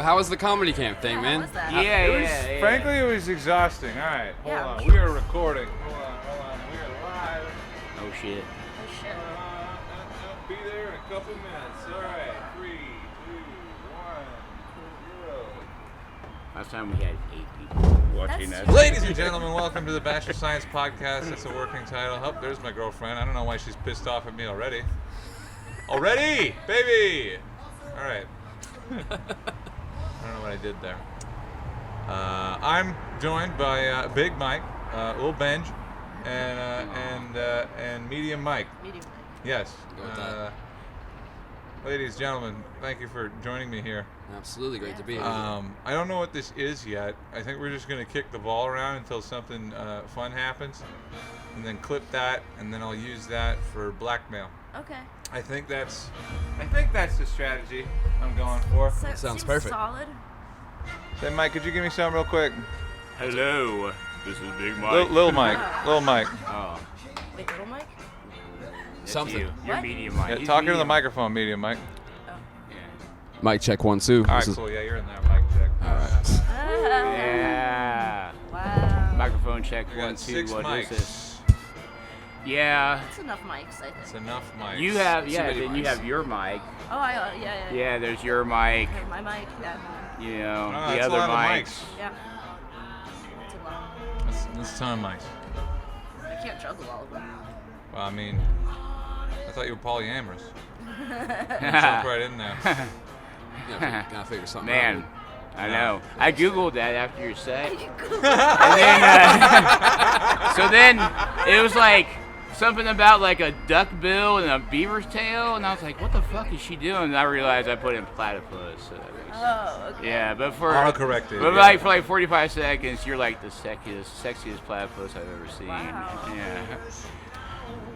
how was the comedy camp thing, How man? was that? Yeah. Frankly, it was exhausting. All right, hold Yeah. on. We are recording. Hold on. We are live. Oh shit. Oh shit. I'll be there in a couple minutes. All right, 3, 2, 1, 0. Last time we had 8 people watching That's that. Ladies and gentlemen, welcome to the Bachelor Science Podcast. That's a working title. Oh, there's my girlfriend. I don't know why she's pissed off at me already. Already, baby. All right. I don't know what I did there. I'm joined by Big Mike, Little Benji, and Medium Mike. Medium. Yes. Go with that. Ladies and gentlemen, thank you for joining me here. Absolutely great to be here. I don't know what this is yet. I think we're just going to kick the ball around until something fun happens, and then clip that, and then I'll use that for blackmail. Okay. I think that's the strategy I'm going for. So, Sounds seems perfect. Solid. Say, Mike, could you give me something real quick? Hello, this is Big Mike. Lil Mike. Lil Mike. Oh, Wait, little Mike? that's Something. You. You're What? medium Mike. Yeah, He's talk into the medium. microphone, medium Mike. Yeah. Mic check 1, 2. All right, This is- cool. Yeah, you're in there. Mic check. All right. Yeah. Wow. Microphone check We 1, got 2. 6 What mics. is this? Yeah. That's enough mics, I It's think. enough mics. You have Too many Then you mics. have your mic. Oh, yeah. Yeah, there's your mic. Okay, my mic, yeah. You know, Oh, the that's a other lot of mics. mics. Yeah. It's a lot. That's a ton of mics. I can't juggle all of them. Well, I mean, I thought you were polyamorous. Jump right in there. Gotta figure something Man, out. I know. I googled that after your set. You cool. And then, so then it was like something about like a duck bill and a beaver's tail, and I was like, "What the fuck is she doing?" And I realized I put in platypus. So that makes sense. Oh, okay. Yeah, but for Autocorrected, but yeah. like for like 45 seconds, you're like the sexiest platypus I've ever seen. Wow. Yeah.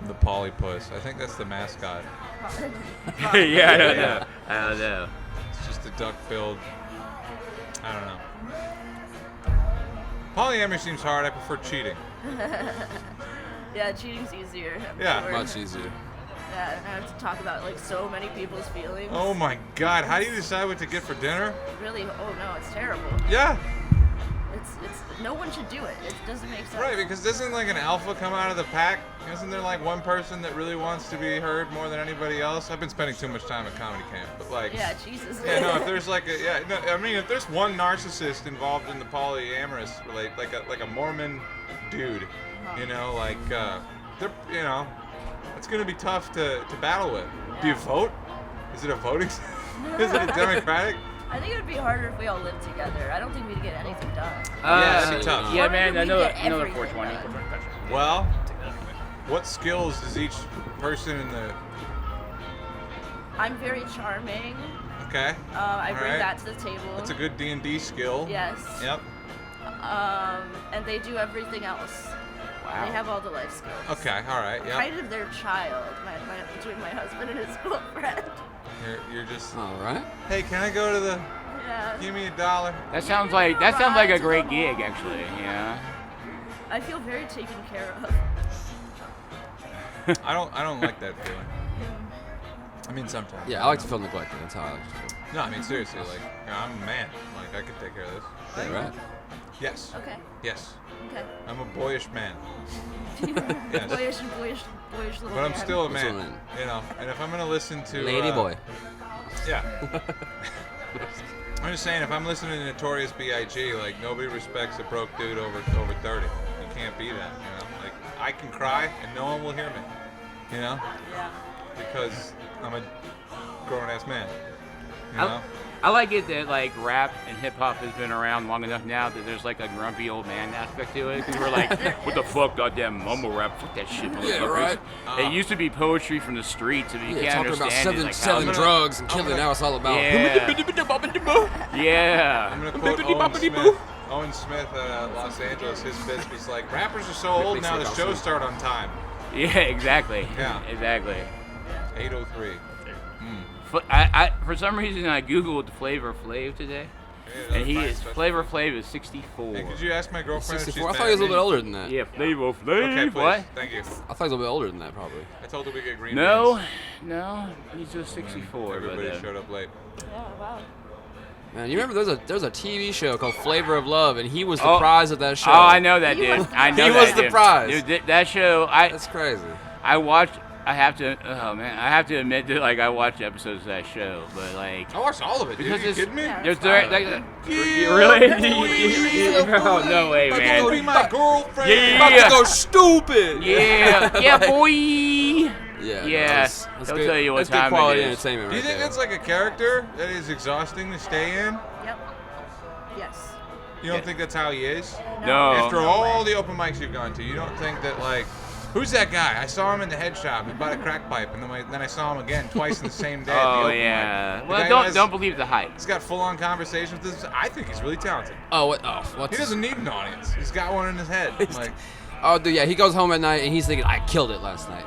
The polypus. I think that's the mascot. Yeah, I don't know. It's just a duck-billed. I don't know. Polyamory seems hard. I prefer cheating. Yeah, cheating's easier. I'm Yeah. sure. Much easier. Yeah, and I have to talk about like so many people's feelings. Oh my God! How do you decide what to get for dinner? Really? Oh no, it's terrible. Yeah. It's no one should do it. It doesn't make sense. Right, because doesn't like an alpha come out of the pack? Isn't there like one person that really wants to be heard more than anybody else? I've been spending too much time at comedy camp, but like. Yeah, Jesus. Yeah, no. If there's like a I mean, if there's one narcissist involved in the polyamorous like a Mormon dude, you know, like they're it's gonna be tough to battle with. Do you vote? Is it a voting? Is it a democratic? I think it would be harder if we all lived together. I don't think we'd get anything done. Yeah, it'd be tough. Yeah, Or man, we I know get another everything 420. done. Well, what skills does each person in the? I'm very charming. Okay. I bring Alright. that to the table. That's a good D&D skill. Yes. Yep. And they do everything else. Wow. They have all the life skills. Okay. All right. Yep. Kind of their child, between my husband and his girlfriend. You're just. All right. Hey, can I go to the? Yeah. Give me $1. That sounds like a great gig, actually. Yeah. I feel very taken care of. I don't like that feeling. I mean, sometimes. Yeah, I like to feel neglected. That's how I like to feel. No, I mean seriously. Like, I'm a man. Like, I could take care of this. Yeah, right? Yes. Okay. Yes. Okay. I'm a boyish man. Yes. boyish little But I'm man. still a That's what I man. mean. You know. And if I'm gonna listen to. Lady boy. Yeah. I'm just saying, if I'm listening to Notorious B.I.G., like nobody respects a broke dude over 30. You can't be that, you know. Like I can cry and no one will hear me, you know, Yeah. because I'm a grown-ass man. You know. I like it that like rap and hip hop has been around long enough now that there's like a grumpy old man aspect to it. Because we're like, what the fuck, goddamn mumble rap? Fuck that shit. Yeah, motherfuckers." right. It used to be poetry from the streets. If you Yeah, can't talking about understand it, selling like, drugs and killing. Now it's all about. yeah. I'm gonna quote Owen Smith at Los Angeles. His bit was like, rappers are so old now, the shows start on time. Yeah, exactly. Yeah. Exactly. 8:03. For some reason, I googled Flavor Flav today, and Flavor Flav is 64. Hey, could you ask my girlfriend if she's 64. I mad thought he was at a little bit me? older than that. Yeah, Flavor Flav. Okay, please. What? Thank you. I thought he was a little bit older than that, probably. I told her we get green No, beans. no, he's just 64. Everybody but, showed up late. Yeah. Wow. Man, you remember there's a TV show called Flavor of Love, and he was the prize of that show. Oh, I know that, dude. I know he that, was the dude. prize. Dude, that show, That's crazy. I watched. I have to admit that like I watched episodes of that show, but like I watched all of it, dude. because Are you kidding me? Yeah. there's Yeah, really boy. oh, no way, About to man. go be my girlfriend. Yeah. About to go stupid. Yeah, boy. Yeah. Yeah, That's he'll good. tell you what That's time good quality it is. entertainment. Do you right think there. that's like a character that is exhausting to stay in? Yep. Yes. You don't think that's how he is? No. After No all way. the open mics you've gone to, you don't think that like, who's that guy? I saw him in the head shop. He bought a crack pipe, and then I saw him again twice in the same day. At the Oh open yeah. mic. The Well, guy don't believe the hype. He's got full-on conversations with this. I think he's really talented. Oh, what? Oh, what's He doesn't need an audience. He's got one in his head. Like, Oh, dude, yeah, he goes home at night and he's thinking, I killed it last night.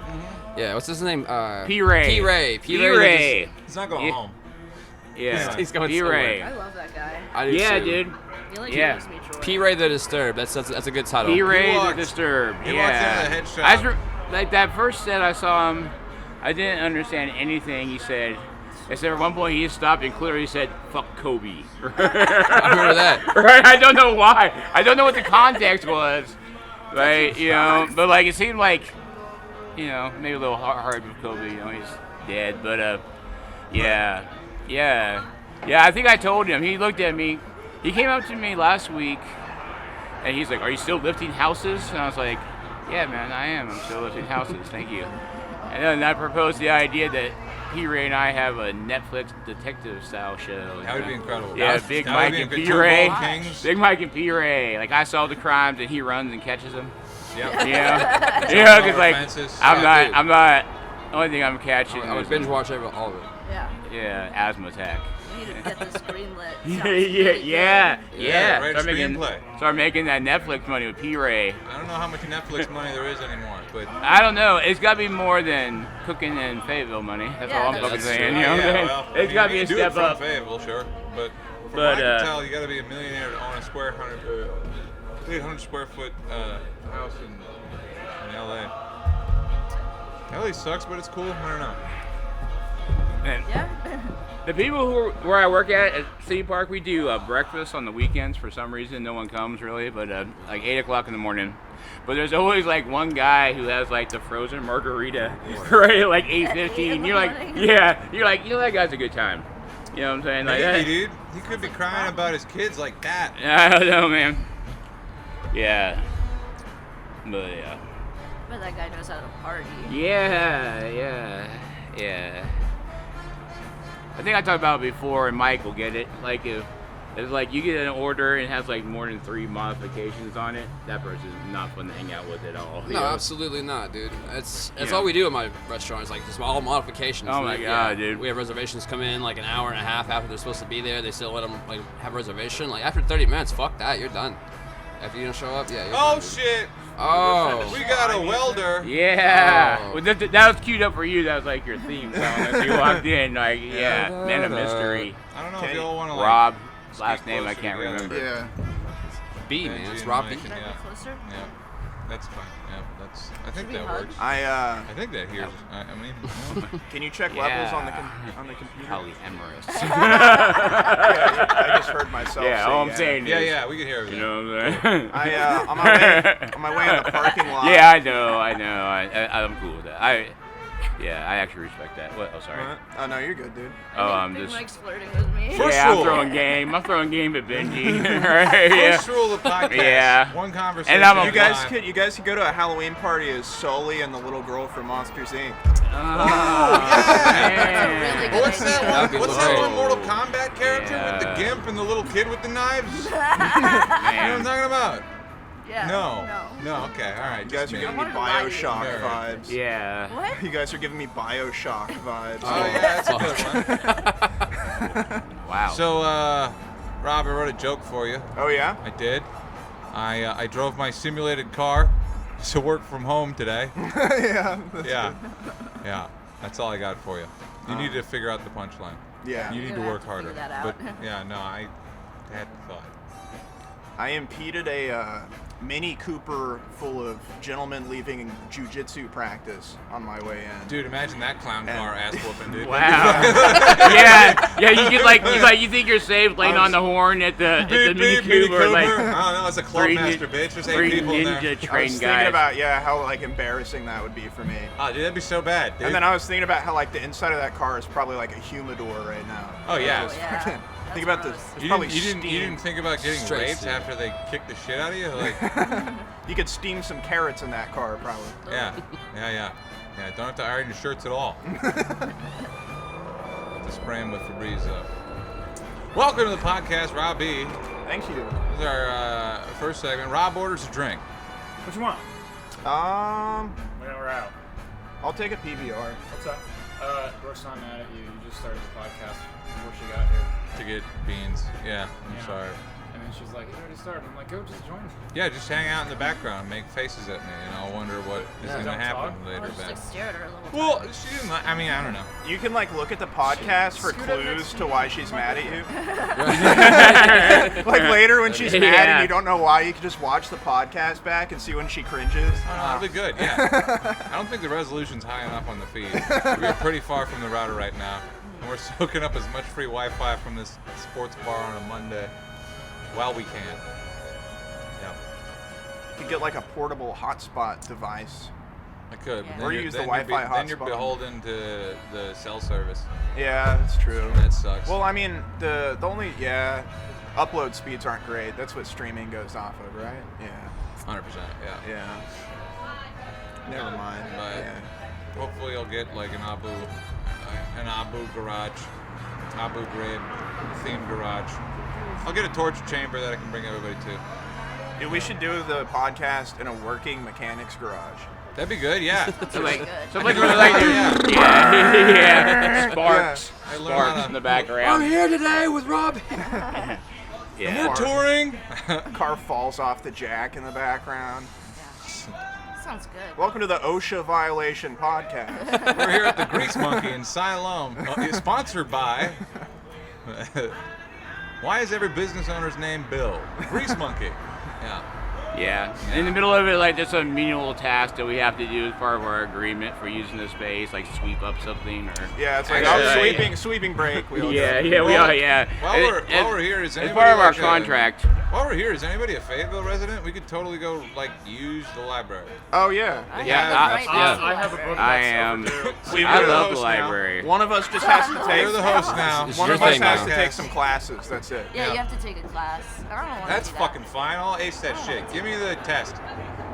Yeah, what's his name? P-Ray. P-Ray. P-Ray. he's not going Yeah. home. Yeah. He's going P-Ray. I love that guy. I do Yeah, too. dude. He like Yeah. gives me joy. P-Ray the Disturbed. That's a good title. P-Ray the walked- Disturbed. he yeah. walked into the head shop. I just like that first set I saw him, I didn't understand anything he said. Except at one point he just stopped and clearly said, "Fuck Kobe." I remember that. Right? I don't know why. I don't know what the context was. Right? You know, but like it seemed like, you know, maybe a little hard with Kobe. You know, he's dead. But yeah. I think I told him. He looked at me. He came up to me last week, and he's like, "Are you still lifting houses?" And I was like, "Yeah, man, I am. I'm still lifting houses. Thank you." And then I proposed the idea that P-Ray and I have a Netflix detective-style show. That would be incredible. Yeah, That Big would Mike be and two P-Ray. Gold Kings. Big Mike and P-Ray. Like, I solve the crimes, and he runs and catches them. Yep. You know, because like Offenses. I'm Yeah, not. Only thing I'm catching I would is binge watch all of it. Yeah. asthma attack. We need to get this greenlit. Yeah, Sounds really yeah. write a screenplay. Start making that Netflix money with P-Ray. I don't know how much Netflix money there is anymore, but I don't know. It's got to be more than cooking in Fayetteville money. That's Yeah, all I'm that's fucking true. saying. You know what I'm saying? well, It's got to be a you can step do it up. from Fayetteville, sure, but from But, what I can tell, you got to be a millionaire to own a 800 square foot house in LA. LA sucks, but it's cool. I don't know. And Yeah. the people where I work at City Park, we do breakfast on the weekends for some reason. No one comes really, but like 8 o'clock in the morning. But there's always like one guy who has like the frozen margarita right at like 8:15. You're like, yeah, you're like, you know that guy's a good time. You know what I'm saying? Like, Maybe, dude. He could be crying about his kids like that. I don't know, man. Yeah. But yeah. But that guy knows how to party. Yeah. I think I talked about it before, and Mike will get it. Like if it's like you get an order and it has like more than 3 modifications on it, that person's not fun to hang out with at all. you No, know? absolutely not, dude. That's Yeah. all we do at my restaurant. Is like just all modifications. Oh my Like, God, dude. We have reservations come in like an hour and a half after they're supposed to be there. They still let them like have a reservation. Like after 30 minutes, fuck that, you're done. After you don't show up, yeah. You're Oh done, dude. shit! Oh. We got a welder. Yeah. Oh. Well, that was queued up for you. That was like your theme song as you walked in. Like, yeah, man of mystery. I don't know Okay. if you all want to like. Rob, just last get name I closer can't together. remember. Yeah. B, Benji man. It's and Rob Mike B. and- Can I Yeah. be closer? Yeah, that's fine. Yeah, I think we that hug? works. I I think that hears. I mean, can you check levels on the Yeah. on the computer? Polyamorous. Yeah, I just heard myself. Yeah, say all I'm saying yeah, is, yeah, we can hear everything. you know what I'm saying? I on my way in the parking lot. Yeah, I know. I'm cool with that. I actually respect that. What? Oh, sorry. What? Oh no, you're good, dude. Oh, I'm Big just. Mike's flirting with me. First Yeah, I'm rule. throwing game. I'm throwing game at Benji. Right, yeah. First rule of the podcast. Yeah. One conversation. And I'm a- You guys live. could go to a Halloween party as Sully and the little girl from Monsters Inc. Man. Really good What's idea. that That'd one? be What's that legit. one Mortal Kombat character with the Yeah. gimp and the little kid with the knives? You know what I'm Man. talking about? Yeah. No. Okay. All right. You guys are me. giving me wanted to lie to you. Bioshock Nerd. vibes. Yeah. What? You guys are giving me Bioshock vibes. Oh yeah, that's a good one. Wow. So, Rob, I wrote a joke for you. Oh yeah? I did. I drove my simulated car to work from home today. Yeah. that's Yeah. Yeah. That's all I got for you. You need to figure out the punchline. good. Yeah. You need You're to gonna work have to harder. figure that But out. yeah, no, I had thought. I impeded a Mini Cooper full of gentlemen leaving jiu-jitsu practice on my way in. Dude, imagine that clown car ass whooping, dude. Wow. yeah. You get you think you're safe laying on the horn at the Mini Cooper. Like, oh no, it's a club master, bitch. There's 8 people in there. Ninja I was train thinking guys. about how like embarrassing that would be for me. Oh, dude, that'd be so bad, dude. And then I was thinking about how like the inside of that car is probably like a humidor right now. Oh yeah. Oh, yeah. Think That's about this. gross. There's You probably didn't steam. think about getting Straight raped steam. after they kicked the shit out of you? Like, You could steam some carrots in that car probably. yeah. Don't have to iron your shirts at all. Have to spray them with Febreze though. Welcome to the podcast, Rob B. Thank you. This is our first segment. Rob orders a drink. What you want? When we're out. I'll take a PBR. What's up? Brooke's not mad at you. You just started the podcast before she got here. To get beans. Yeah, I'm Yeah. sorry. And then she's like, it already started. I'm like, go, just join us. Yeah, just hang out in the background, make faces at me, and I'll wonder what is Yeah. going to Don't happen talk. later. I'll just like stare at her a little. Well, time. she didn't. I mean, I don't know. You can like look at the podcast for Scoot up next clues to to me. why she's mad at you. Yeah. Like later when she's mad Yeah. and you don't know why, you can just watch the podcast back and see when she cringes. Oh, no, that'll be good. Yeah. I don't think the resolution's high enough on the feed. We're pretty far from the router right now, and we're soaking up as much free Wi-Fi from this sports bar on a Monday while we can. Yeah, You could get like a portable hotspot device. I could. Yeah. But Or then use the then Wi-Fi Then you're hotspot. beholden to the cell service. Yeah, that's true. That sucks. Well, I mean, the only upload speeds aren't great. That's what streaming goes off of, right? Yeah. 100%. Yeah. Yeah. Never mind. But Yeah. hopefully you'll get like an Abu garage, Abu Ghraib themed garage. I'll get a torture chamber that I can bring everybody to. Dude, we should do the podcast in a working mechanics garage. That'd be good. Yeah. So like, Good. so like really like yeah, sparks, I learned how sparks to- in the background. here today with Rob. Yeah. touring. Car falls off the jack in the background. Sounds good. Welcome to the OSHA violation podcast. We're here at the Grease Monkey in Siloam. It's sponsored by. Why is every business owner's name Bill? Grease Monkey. Yeah. Yeah. In the middle of it, like there's some menial task that we have to do as part of our agreement for using the space, like sweep up something or. Yeah, it's like sweeping break. We all Yeah, go. yeah, we Well, are, yeah. While we're here, is It's anybody part of our like contract. While we're here, is anybody a Fayetteville resident? We could totally go like use the library. Oh yeah. I Yeah, have I- right yeah. next to I the have a book library. I that's am. overdue. We I were the love the host now. library. One of us just has to take. You're the host now. It's One your of us thing has now. to take some classes. That's it. Yeah, Yeah. you have to take a class. I don't want That's to do that. fucking fine. I'll ace that shit. Give me the test.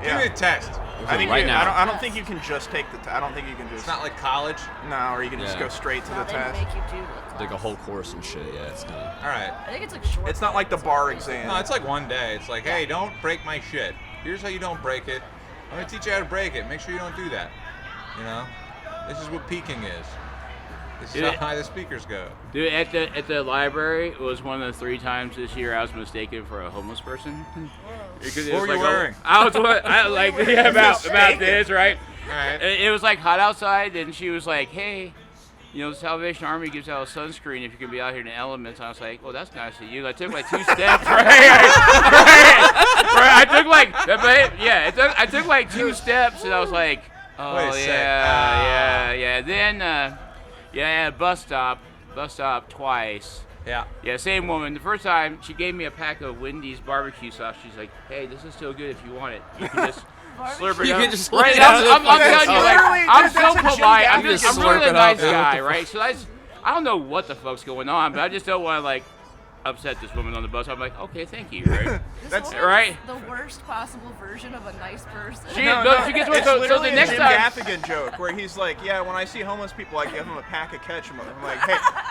Give Yeah. me a test. I think Right you, now. I don't think you can just take the. I don't think you can just. It's not like college. No, or you can just Yeah. go straight to No, the they test. make you do the class. Like a whole course and shit. Yeah, it's kind of. All right. I think it's like short. It's not like the classes, bar right? exam. No, it's like one day. It's like, hey, don't break my shit. Here's how you don't break it. I'm gonna teach you how to break it. Make sure you don't do that. You know, this is what peaking is. This is Dude, how high the speakers go. Dude, at the library, it was one of the 3 times this year I was mistaken for a homeless person. Because it What was were you like, wearing? I was like yeah, about this, right? All right. It was like hot outside, and she was like, "Hey, you know, the Salvation Army gives out a sunscreen if you can be out here in the elements." I was like, "Well, that's nice of you." I took like 2 steps, right? I took like, I took like 2 steps, and I was like, "Oh Wait a sec. yeah." Then, bus stop twice. Yeah. Yeah, same woman. The first time, she gave me a pack of Wendy's barbecue sauce. She's like, "Hey, this is still good if you want it. You can just slurp it You up." can just right slurp it now, up. I'm telling you, like, Literally, I'm that's so a Jim polite. I'm Gaffigan just, I'm slurp really a it up. nice Yeah. guy, right? So I don't know what the fuck's going on, but I just don't want to like upset this woman on the bus. I'm like, okay, thank you, right? This That's woman's right. The worst possible version of a nice person. She gets what. It's So literally the a next Jim time. Gaffigan joke where he's like, "Yeah, when I see homeless people, I give them a pack of ketchup." I'm like,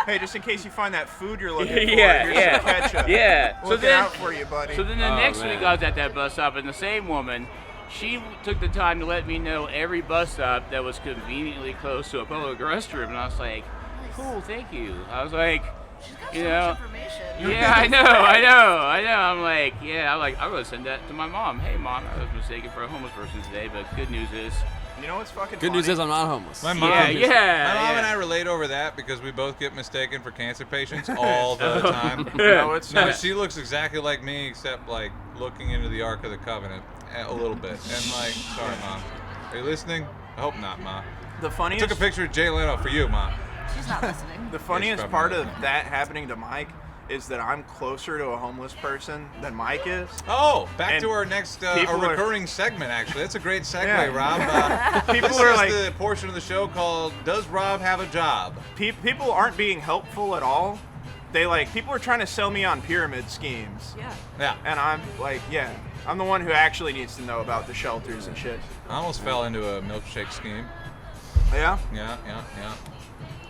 "Hey, just in case you find that food you're looking for, here's some ketchup. Yeah. We'll get out for you, buddy." So then the Oh, next man. week I was at that bus stop, and the same woman, she took the time to let me know every bus stop that was conveniently close to a public restroom, and I was like, cool, thank you. I was like, She's got you so know, much information. yeah, I know. I'm like, I'm gonna send that to my mom. Hey, mom, I was mistaken for a homeless person today, but good news is You know what's fucking Good funny? news is I'm not homeless. My mom, Yeah, is- yeah, my mom yeah. and I relate over that because we both get mistaken for cancer patients all the time. No, it's No, not. she looks exactly like me, except like looking into the Ark of the Covenant a little bit. And like, sorry, Mom. Are you listening? I hope not, Ma. The I funniest. took a picture of Jay Leno for you, Ma. She's not listening. The funniest probably part not. of that happening to Mike is that I'm closer to a homeless person than Mike is. Oh, back And to our next people our are- recurring segment. Actually, that's a great segue, Yeah. Rob. People this are is like- the portion of the show called "Does Rob Have a Job?" People aren't being helpful at all. People are trying to sell me on pyramid schemes. Yeah. Yeah, And I'm like, yeah, I'm the one who actually needs to know about the shelters and shit. I almost fell into a milkshake scheme. Yeah? Yeah.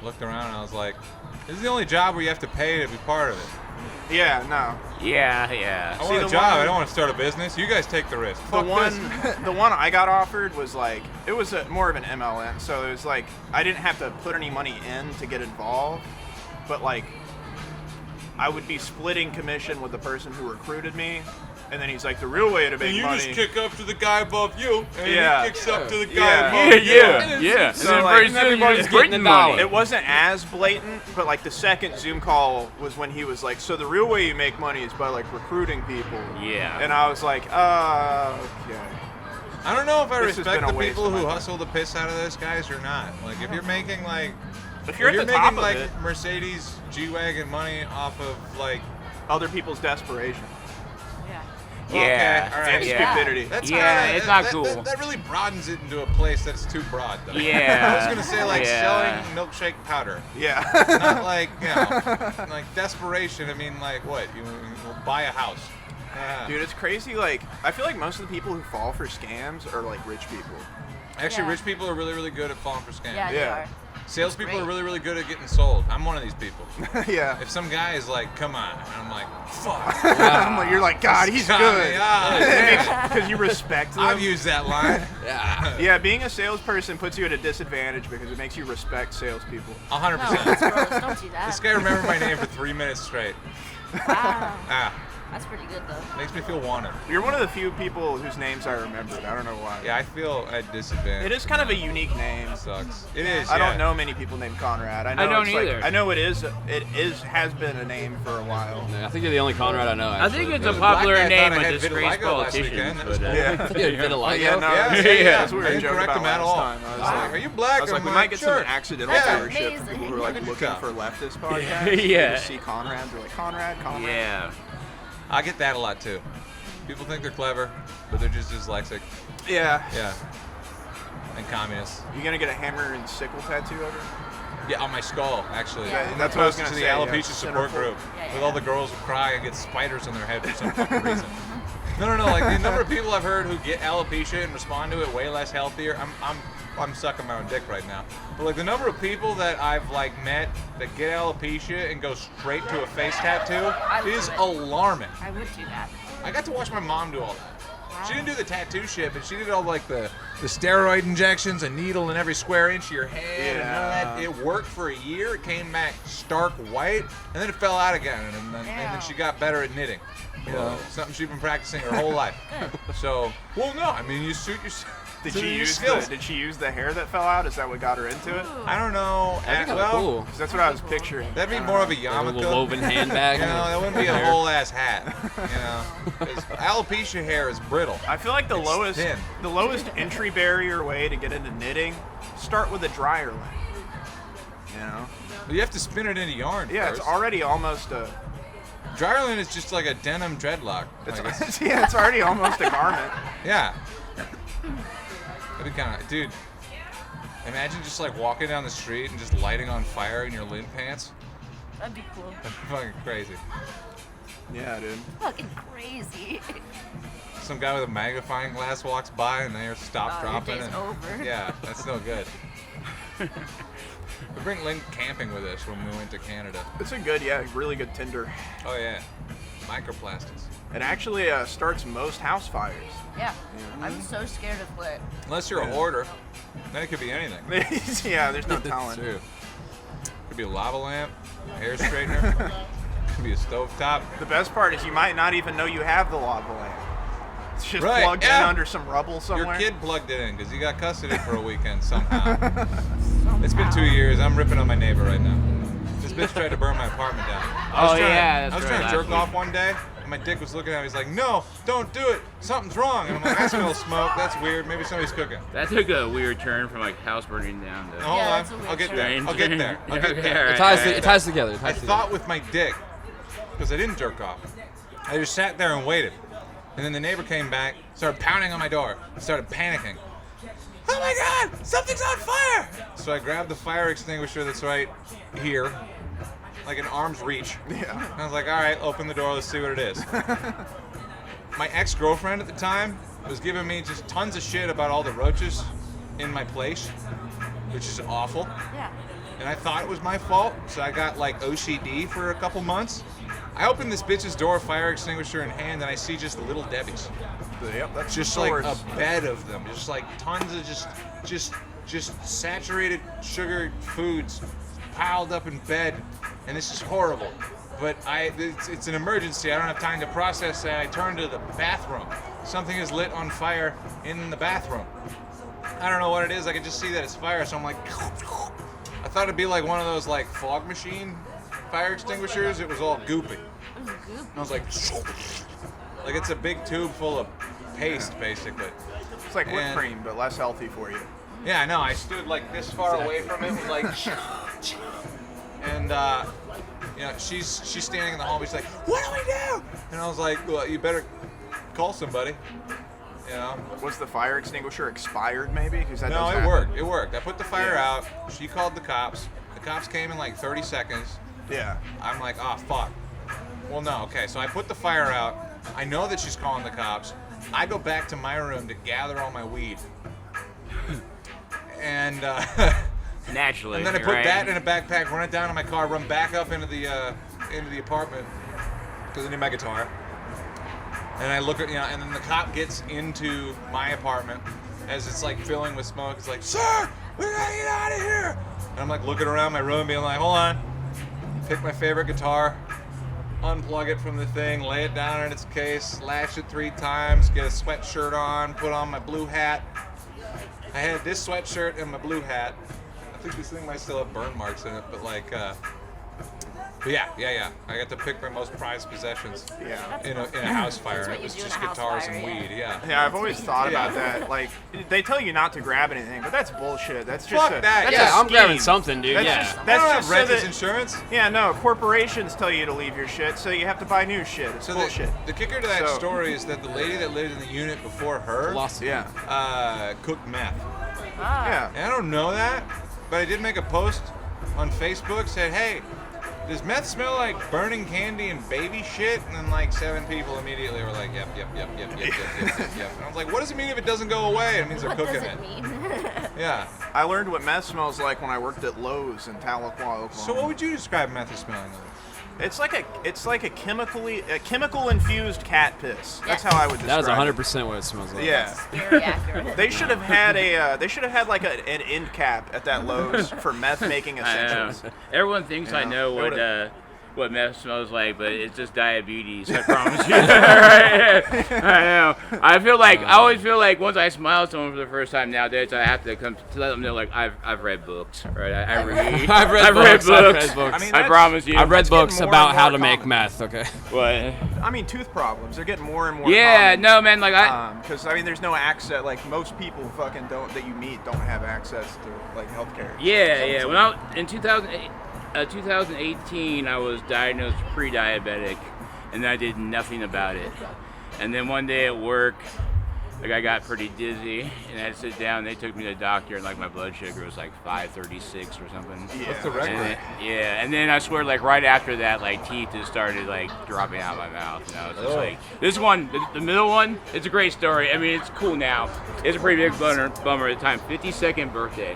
Looked around and I was like, "This is the only job where you have to pay to be part of it." Yeah, no. Yeah. I See, want the a job. one- I don't want to start a business. You guys take the risk. The Fuck one, this. the one I got offered was like, it was more of an MLM, so it was like, I didn't have to put any money in to get involved, but like, I would be splitting commission with the person who recruited me, and then he's like, the real way to make And you money. just kick up to the guy above you, and Yeah. he kicks up to the guy Yeah. above you. Yeah. So, And then like, pretty soon everybody's you're just getting printing the dollar. money. It wasn't as blatant, but like the second Zoom call was when he was like, so the real way you make money is by like recruiting people. Yeah. And I was like, okay. I don't know if I This has respect been a the waste people of my who time. hustle the piss out of those guys or not. Like, if you're making like, If you're if at the making top of like it, Mercedes G-Wagon money off of like, other people's desperation. Yeah. Yeah. okay, all right, And Yeah. stupidity. That's Yeah, kinda, it's not that, cool. That really broadens it into a place that's too broad, though. Yeah. I was gonna say like Yeah. selling milkshake powder, Yeah. not like like desperation. I mean, like what? You buy a house. Yeah. Dude, it's crazy. Like, I feel like most of the people who fall for scams are like rich people. Actually, Yeah. rich people are really, really good at falling for scams. Yeah, they Yeah. are. Salespeople Great. are really, really good at getting sold. I'm one of these people. Yeah. If some guy is like, "Come on," and I'm like, "Fuck." I'm like, you're like, God, he's Got good. me. Ah, Because you respect them. I've used that line. Yeah. Yeah, being a salesperson puts you at a disadvantage because it makes you respect salespeople. 100%. No, that's gross. Don't do that. This guy remembered my name for 3 minutes straight. Wow. Ah, That's pretty good, though. makes me feel wanted. You're one of the few people whose names I remembered. I don't know why. Yeah, I feel at disadvantage. It is kind of a unique name. It sucks. It is. I yeah. don't know many people named Conrad. I know don't it's like- either. I know it is. It has been a name for a while. I think you're the only Conrad I know. I think actually. it's a There's a black popular guy name thought I with had disgraced vitiligo last politicians. weekend. That was But, cool. Yeah. Yeah, vitiligo. Yeah, no, Yeah, yeah, yeah. that's what we I were didn't joking correct about him at last all. time. I was Wow. like, Are you black? I was like, I'm we like, might get sure. some accidental Yeah. viewership from people who are like Amazing. looking for leftist podcasts. Yeah. They just see Conrad, they're like, Conrad. yeah. I get that a lot too. People think they're clever, but they're just dyslexic. Yeah. Yeah. And communists. You gonna get a hammer and sickle tattoo over? Yeah, on my skull, actually. Yeah. I'm That's gonna what I was post it gonna to the say, yeah. alopecia support Centerfold. group Yeah, with yeah. all the girls who cry and get spiders on their head for some fucking reason. No, like the number of people I've heard who get alopecia and respond to it way less healthier. I'm sucking my own dick right now. But like the number of people that I've like met that get alopecia and go straight to a face tattoo would is do it. alarming. I would do that. I got to watch my mom do all that. She didn't do the tattoo shit, but she did all like the steroid injections, a needle in every square inch of your head, and all that. It worked for a year. It came back stark white, and then it fell out again. And then she got better at knitting. You know, something she's been practicing her whole life. So, well, no, I mean, you suit your. Did suit she your use skills. did she use the hair that fell out? Is that what got her into it? I don't know. That'd be well, kinda cool. 'Cause that's what I was picturing. that'd be more of a Like a yarmulke. little woven handbag. You know, that wouldn't be a whole ass hat. You know, 'cause alopecia hair is brittle. I feel like the It's lowest thin. entry barrier way to get into knitting, start with a dryer lint. You know? You have to spin it into yarn. Yeah, first. it's already almost a. Dry lint is just like a denim dreadlock. It's, Like, it's- yeah, it's already almost a garment. yeah. That'd be kind of, dude. Imagine just like walking down the street and just lighting on fire in your lint pants. That'd be cool. That's fucking crazy. Yeah, dude. Fucking crazy. Some guy with a magnifying glass walks by and they stop Your dropping. day's And, over. yeah, that's no good. We bring Link camping with us when we went to Canada. It's a good, yeah, really good tinder. Oh yeah, microplastics. It actually starts most house fires. Yeah. I'm so scared of what. Unless you're a hoarder, then it could be anything. Yeah, there's no It's telling. true. Could be a lava lamp, a hair straightener, could be a stovetop. The best part is you might not even know you have the lava lamp. It's just Right, plugged yeah. in under some rubble somewhere. Your kid plugged it in because he got custody for a weekend somehow. It's been 2 years. I'm ripping on my neighbor right now. This bitch tried to burn my apartment down. I was trying to jerk off one day, and my dick was looking at me. He's like, "No, don't do it. Something's wrong." And I'm like, "I smell smoke. That's weird. Maybe somebody's cooking." That took a weird turn from like house burning down to. Hold that's a on. weird I'll get turn. there. I'll get there. I'll get there. It ties together. I thought with my dick, because I didn't jerk off. I just sat there and waited. And then the neighbor came back, started pounding on my door, and started panicking. "Oh my God, something's on fire!" So I grabbed the fire extinguisher that's right here, like an arm's reach. Yeah. And I was like, all right, open the door, let's see what it is. My ex-girlfriend at the time was giving me just tons of shit about all the roaches in my place, which is awful. Yeah. And I thought it was my fault, so I got like OCD for a couple months. I opened this bitch's door, fire extinguisher in hand, and I see just little Debbies. Yep, that's Just like a bed of them, just like tons of just saturated sugar foods piled up in bed, and this is horrible. But it's an emergency. I don't have time to process that. I turn to the bathroom. Something is lit on fire in the bathroom. I don't know what it is. I can just see that it's fire, so I'm like, I thought it'd be like one of those like fog machine fire extinguishers. It was all goopy. I was like it's a big tube full of paste, basically. It's like whipped And- cream, but less healthy for you. Yeah, I know. I stood like this far away from it, like, and she's standing in the hallway. She's like, "What do we do?" And I was like, "Well, you better call somebody." You know. Was the fire extinguisher expired, maybe? Because that No, does it happen. worked. It worked. I put the fire Yeah. out. She called the cops. The cops came in like 30 seconds. Yeah. I'm like, "Oh fuck." Well, no. Okay, so I put the fire out. I know that she's calling the cops. I go back to my room to gather all my weed. And Naturally. and then I put right? that in a backpack, run it down in my car, run back up into the apartment because I need my guitar. And I look at and then the cop gets into my apartment as it's like filling with smoke. It's like, "Sir, we gotta get out of here!" And I'm like looking around my room, being like, "Hold on." Pick my favorite guitar, unplug it from the thing, lay it down in its case, slash it 3 times, get a sweatshirt on, put on my blue hat. I had this sweatshirt and my blue hat. I think this thing might still have burn marks in it, but like, but yeah. I got to pick my most prized possessions Yeah. in a house fire. That's what It you was do in just a house guitars fire, and yeah. weed. Yeah. Yeah, I've always thought Yeah. about that. Like, they tell you not to grab anything, but that's bullshit. That's just Fuck a, that. That's Yeah, a I'm grabbing scheme. something, dude. That's Yeah. just, I that's don't just have renter's so that, insurance. yeah, no, corporations tell you to leave your shit, so you have to buy new shit. It's So bullshit. the kicker to that So- story is that the lady that lived in the unit before her Philosophy. Yeah. cooked meth. Yeah. And I don't know that, but I did make a post on Facebook, said, "Hey, does meth smell like burning candy and baby shit?" And then like 7 people immediately were like, yep. And I was like, what does it mean if it doesn't go away? It means they're What cooking does it. it mean? Yeah. I learned what meth smells like when I worked at Lowe's in Tahlequah, Oklahoma. So what would you describe meth as smelling like? It's like a chemical infused cat piss. That's Yes. how I would describe That is it. 100% what it smells like. Yeah. Very accurate. They should have had like an end cap at that Lowe's for meth making I know. essentials. Everyone thinks I Yeah. know It would've- what meth smells like, but it's just diabetes. I promise you. Right? I know. I always feel like once I smile at someone for the first time nowadays, I have to come to let them know like I've read books, right? I read. I've read books. I mean, I that's- promise you. I've read That's getting books more about and how more to make common. meth, okay? What? I mean, tooth problems. They're getting more and more Yeah, common. no, man. Like I. Because I mean, there's no access. Like most people fucking don't that you meet don't have access to like healthcare. Yeah. When in 2018, I was diagnosed pre-diabetic, and I did nothing about it. And then one day at work, like I got pretty dizzy, and I had to sit down. They took me to the doctor, and like my blood sugar was like 536 or something. Yeah. What's the And record? then, and then I swear, like right after that, like teeth just started like dropping out of my mouth, and I was just Oh. like, this one, the middle one, it's a great story. I mean, it's cool now. It's a pretty big bummer at the time. 52nd birthday,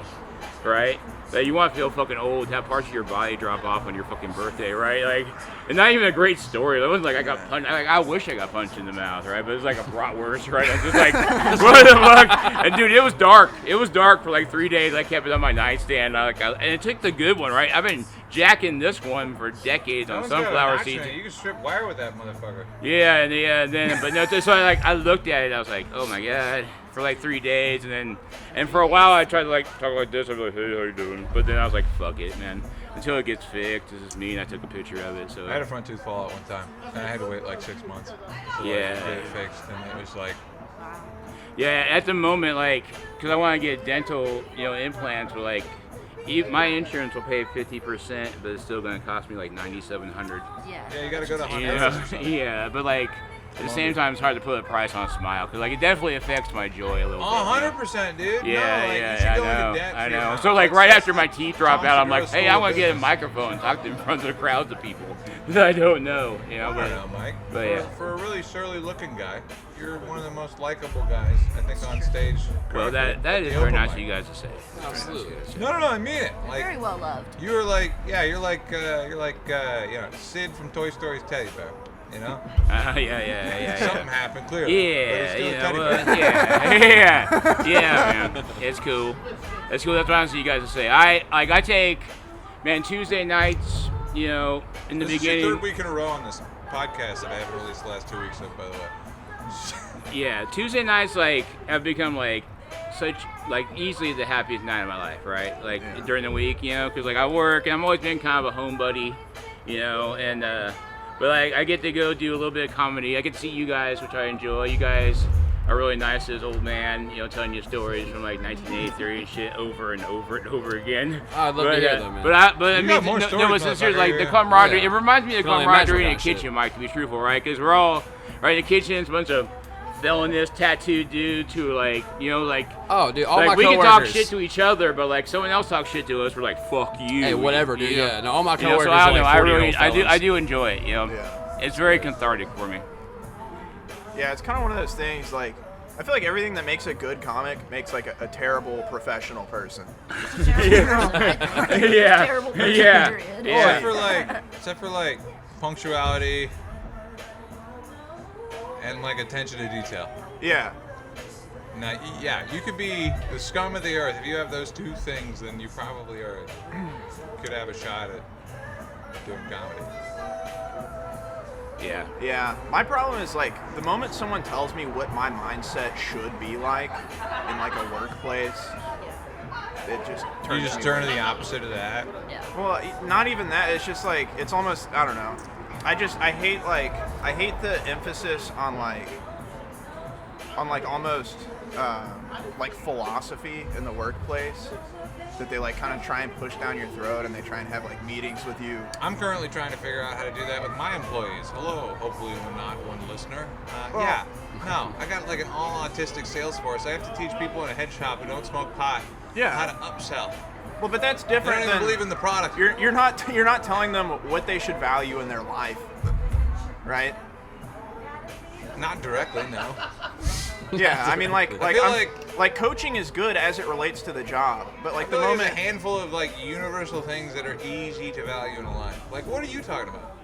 right? Like, you want to feel fucking old, have parts of your body drop off on your fucking birthday, right? Like, and not even a great story. It wasn't like I got punched. Like, I wish I got punched in the mouth, right? But it was like a bratwurst, right? I was just like, what the fuck? And dude, it was dark. It was dark for like 3 days. I kept it on my nightstand. And it took the good one, right? I've been jacking this one for decades That on one's got an sunflower action seeds. in it. You can strip wire with that motherfucker. Yeah, and then but no, so I looked at it. I was like, oh my god, for like 3 days, and for a while I tried to like talk like this. I'd be like, hey, how you doing? But then I was like, fuck it, man. Until it gets fixed, this is me, and I took a picture of it. So I had a front tooth fall out one time, and I had to wait like 6 months to Yeah. get it fixed, and it was like, yeah, at the moment, like, because I want to get dental, implants, but like, my insurance will pay 50%, but it's still going to cost me like $9,700. Yeah. you gotta go to You 100 know? or something. Yeah, but like at the same time, it's hard to put a price on a smile because like it definitely affects my joy a little bit. 100%, dude. Yeah, no, like, yeah, you should I go know, into debt I for your know. mouth. So like That's- right that's after my teeth drop Tom out, I'm like, Segura's hey, I whole want to get a business. microphone and talk in front of the crowds of people that I don't know. I don't know, Mike. but for, yeah. for a really surly-looking guy, you're one of the most likable guys I think on stage. Well, that at is the very open nice mic. of you guys to say. Absolutely. No, I mean it. Like Very well loved. you were like, yeah, you're like Sid from Toy Story's teddy bear. You know, Yeah. something happened clearly. but Yeah, he's still a teddy well, bear. yeah, man. It's cool. That's cool. That's what I want you guys to say. I take, man, Tuesday nights, in the This is beginning. your third week in a row on this podcast that I haven't released the last 2 weeks of, by the way. Yeah, Tuesday nights have become such easily the happiest night of my life, right? During the week, because I work and I've always been kind of a homebody, and but I get to go do a little bit of comedy. I get to see you guys, which I enjoy. You guys are really nice as old man, telling you stories from 1983 and shit over and over and over again. Oh, I'd love to hear them, man. But I You mean, got more no, stories, it's motherfucker, like the yeah. camaraderie. Yeah. It reminds me of the Can only camaraderie in imagine the that kitchen, shit. Mike, to be truthful, right? Because we're all right in the kitchen. It's a bunch of villainous tattooed dudes who Oh, dude, all my we can talk coworkers. shit to each other, but someone else talks shit to us, we're like, fuck you. Hey, whatever, dude. You know? Yeah, no, all my You know, coworkers so I don't know. are like 40-year-old I fellas. do enjoy it. Yeah. It's very cathartic for me. Yeah, it's kind of one of those things. Like, I feel like everything that makes a good comic makes a terrible professional person. Yeah. Terrible person, Yeah. period. Yeah. Except for punctuality and attention to detail. Yeah. Now, you could be the scum of the earth. If you have those two things, then you probably could have a shot at doing comedy. Yeah. Yeah. My problem is the moment someone tells me what my mindset should be like in a workplace, it just turns You just me turn to the opposite of that. Yeah. Well, not even that. It's just it's almost, I don't know. I hate the emphasis on almost philosophy in the workplace that they kind of try and push down your throat, and they try and have meetings with you. I'm currently trying to figure out how to do that with my employees. Hello, hopefully we're not one listener. Well- Yeah, no, I got an all autistic sales force. I have to teach people in a head shop who don't smoke pot Yeah. how to upsell. Well, but that's They don't different even than believe in the product. you're not telling them what they should value in their life, right? Not directly, no. Yeah, I mean, I feel I'm coaching is good as it relates to the job, but I the feel moment there's a handful of universal things that are easy to value in a life. What are you talking about?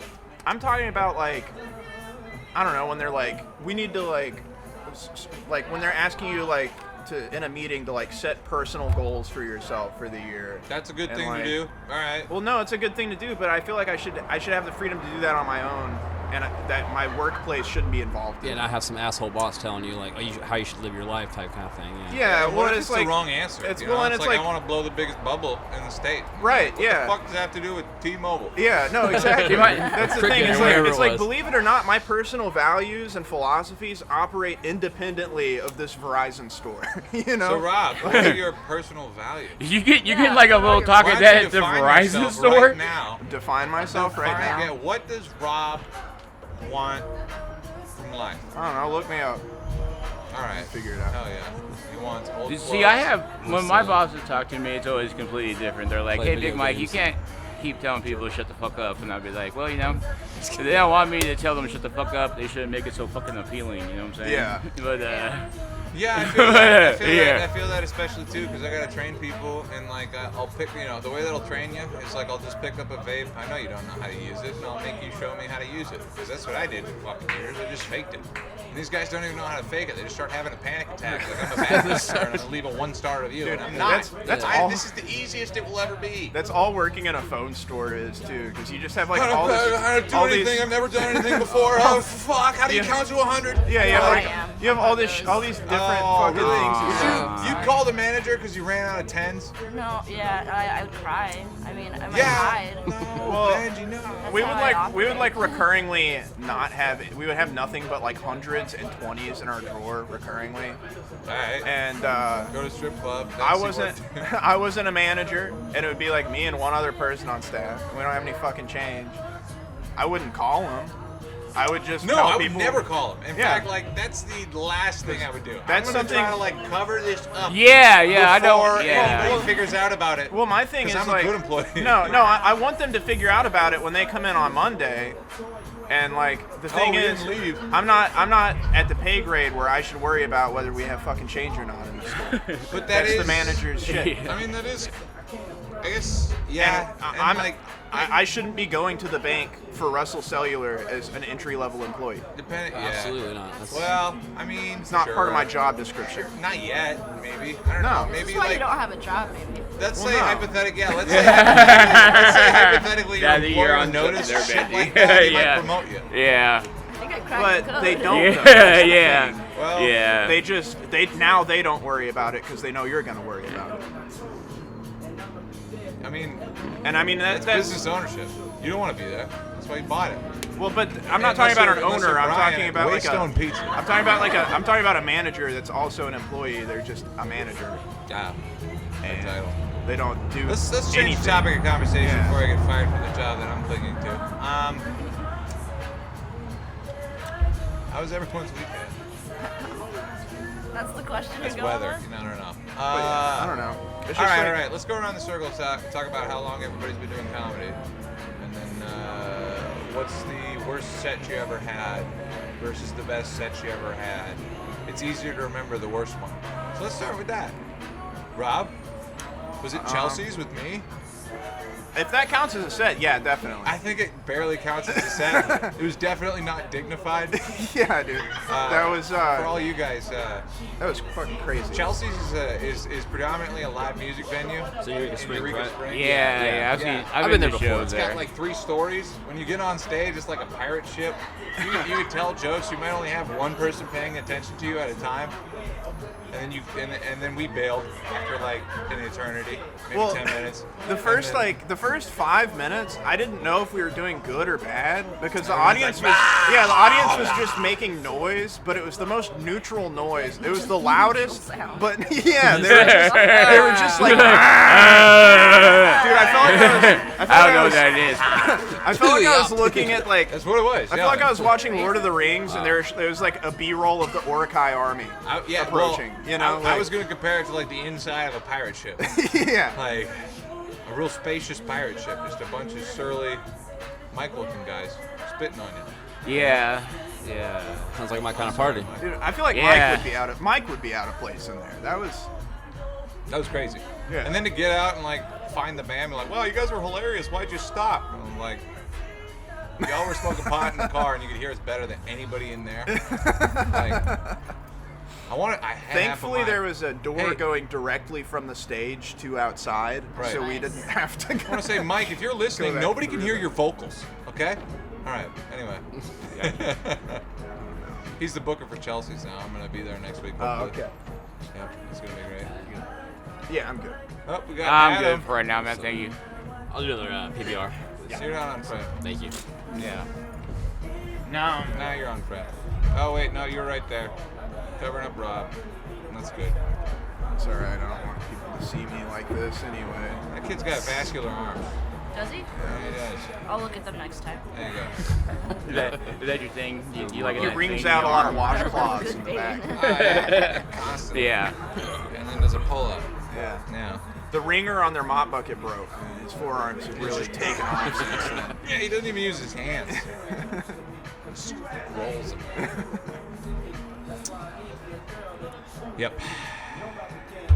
I'm talking about I don't know, when they're we need to when they're asking you to in a meeting to set personal goals for yourself for the year. That's a good And, thing to do. All right. Well, no, it's a good thing to do, but I feel like I should have the freedom to do that on my own, and that my workplace shouldn't be involved in. Yeah, and I have some asshole boss telling you how you should live your life type kind of thing. Yeah. Yeah, What well, if it's the wrong answer? It's you know? well, and it's it's I want to blow the biggest bubble in the state. right, What yeah. the fuck does that have to do with T-Mobile? Yeah, no, exactly. You might- That's the Cricket thing. or whatever It's it was. believe it or not, my personal values and philosophies operate independently of this Verizon store. You know. So Rob, what are your personal values? You get Yeah, like a little why talking Why head don't at you the define Verizon yourself store. right now? Define myself right now. Yeah, what does Rob want from life? I don't know. Look me up. All right, Figure it out. Hell yeah. He wants old See, clothes. I have when my bosses talk to me, it's always completely different. They're like, Play "Hey, video Big Mike, games. you can't keep telling people to shut the fuck up," and I'll be like, "Well, if they don't want me to tell them to shut the fuck up, they shouldn't make it so fucking appealing." You know what I'm saying? Yeah. But Yeah, I feel that. Yeah. I feel that especially too, because I gotta train people, and I'll pick, the way that'll train you is I'll just pick up a vape. I know you don't know how to use it, and I'll make you show me how to use it, because that's what I did for fucking years. I just faked it. And these guys don't even know how to fake it. They just start having a panic attack. Like, I'm a bad customer and I'm going to leave a 1-star review. Dude, and I'm not. that's all. This is the easiest it will ever be. That's all working in a phone store is too, because you just have like I all this. don't do all anything. these, I've never done anything before. Oh fuck! How do you Yeah. count to 100? yeah, you have I like am. you have all this, all these different fucking really? things. Did you call the manager because you ran out of 10s? No, yeah, I would cry. I mean, I might Yeah. hide. Well, Benji, no. We would how I like operate. recurringly not have. We would have nothing but like hundreds and 20s in our drawer recurringly, All right. and Go to strip club. then I see wasn't what- I wasn't a manager, and it would be like me and one other person on staff. And we don't have any fucking change. I wouldn't call them. I would just No, tell I would people. never call him. In Yeah. fact, like that's the last thing I would do. That's I'm gonna try to something- like cover this up. Yeah, I before know. Yeah. anybody figures out about it. Well, my thing 'Cause is I'm a like, good employee. no, I want them to figure out about it when they come in on Monday. And like the thing we is, didn't leave. I'm not at the pay grade where I should worry about whether we have fucking change or not in the store. But That's the is- manager's shit. I mean, that is. I guess. Yeah. And and, I'm like. I shouldn't be going to the bank for Russell Cellular as an entry-level employee. Yeah. Absolutely not. That's, Well, I mean, It's not sure. part of my job description. Not yet. Maybe. I don't No. know. This Maybe is why like. you don't have a job, maybe. Let's Well, say no. hypothetically. Yeah. Let's say hypothetically your Now that you're employer on noticed there, shit Benji. like that. They Yeah. might promote you. Yeah. I think I cracked the But code. they don't. Yeah. though. That's the Yeah. thing. Well, Yeah. They don't worry about it because they know you're gonna worry about it. I mean, And I mean that's that's business ownership. You don't want to be there. That's why you bought it. well, but I'm not talking about an owner. I'm talking about like Waystone a. Pizza. I'm talking about a manager that's also an employee. They're just a manager, Yeah. and title. they don't do. Let's change anything. the topic of conversation Yeah. before I get fired from the job that I'm clinging to. How was everyone's weekend? That's the question It's you're going weather. over? No. But yeah, I don't know. It's All just right, like- all right. Let's go around the circle and talk about how long everybody's been doing comedy, and then what's the worst set you ever had versus the best set you ever had. It's easier to remember the worst one. So let's start with that. Rob, was it Chelsea's with me? If that counts as a set, yeah, definitely. I think it barely counts as a set. It was definitely not dignified. yeah, dude. That was For all you guys, that was fucking crazy. Chelsea's is predominantly a live music venue. So Eureka in Springs, Eureka right? Springs. Yeah. I've been been there to before. shows It's there. got like 3 stories. When you get on stage, it's like a pirate ship. You could tell jokes. You might only have one person paying attention to you at a time. And then and then we bailed after like an eternity, maybe Well, 10 minutes. The And first then- the first 5 minutes, I didn't know if we were doing good or bad because the Everyone's audience like, was the audience was just making noise, but it was the most neutral noise. It was the loudest, sound. but yeah, they were just like, dude, I felt like I don't know what that is. I felt like I was looking at like. That's what it was. I feel like I was watching Lord of the Rings, and there was like a B-roll of the Urukai army approaching. Well, you know, I like- was going to compare it to like the inside of a pirate ship. yeah. Like a real spacious pirate ship, just a bunch of surly Mike-looking guys spitting on you. Yeah. sounds like my kind of party. Dude, I feel like Yeah. Mike would be out of place in there. That was. That was crazy. Yeah. And then to get out and like find the band, and like, wow, you guys were hilarious. Why'd you stop? And I'm like, y'all were smoking pot in the car, and you could hear us better than anybody in there. Like, I had Thankfully, half of there mine. was a door Hey. going directly from the stage to outside, Right. so we Nice. didn't have to I go. want to say, Mike, if you're listening, back nobody through can hear that. your vocals, okay? All right, anyway. He's the booker for Chelsea's now. I'm going to be there next week. Oh, hopefully. okay. Yeah, it's going to be great. Yeah, I'm good. Oh, we got I'm Adam. good for right now, man. Thank you. I'll do another PBR. So you're not on Fred. Thank you. Yeah. No. Now you're on Fred. Oh, wait, no, you're right there. Covering up Rob. That's good. It's all right. I don't want people to see me like this anyway. That kid's got vascular arms. Does he? Yeah, he does. I'll look at them next time. There you go. Is that your thing? You like He that wrings thing out a in lot your of arm? washcloths in the back. Yeah, constantly. Yeah. And then there's a pull-up. Yeah. Yeah. The ringer on their mop bucket broke. And his forearms have really taken off since then. Yeah, he doesn't even use his hands. Just rolls them. Yep.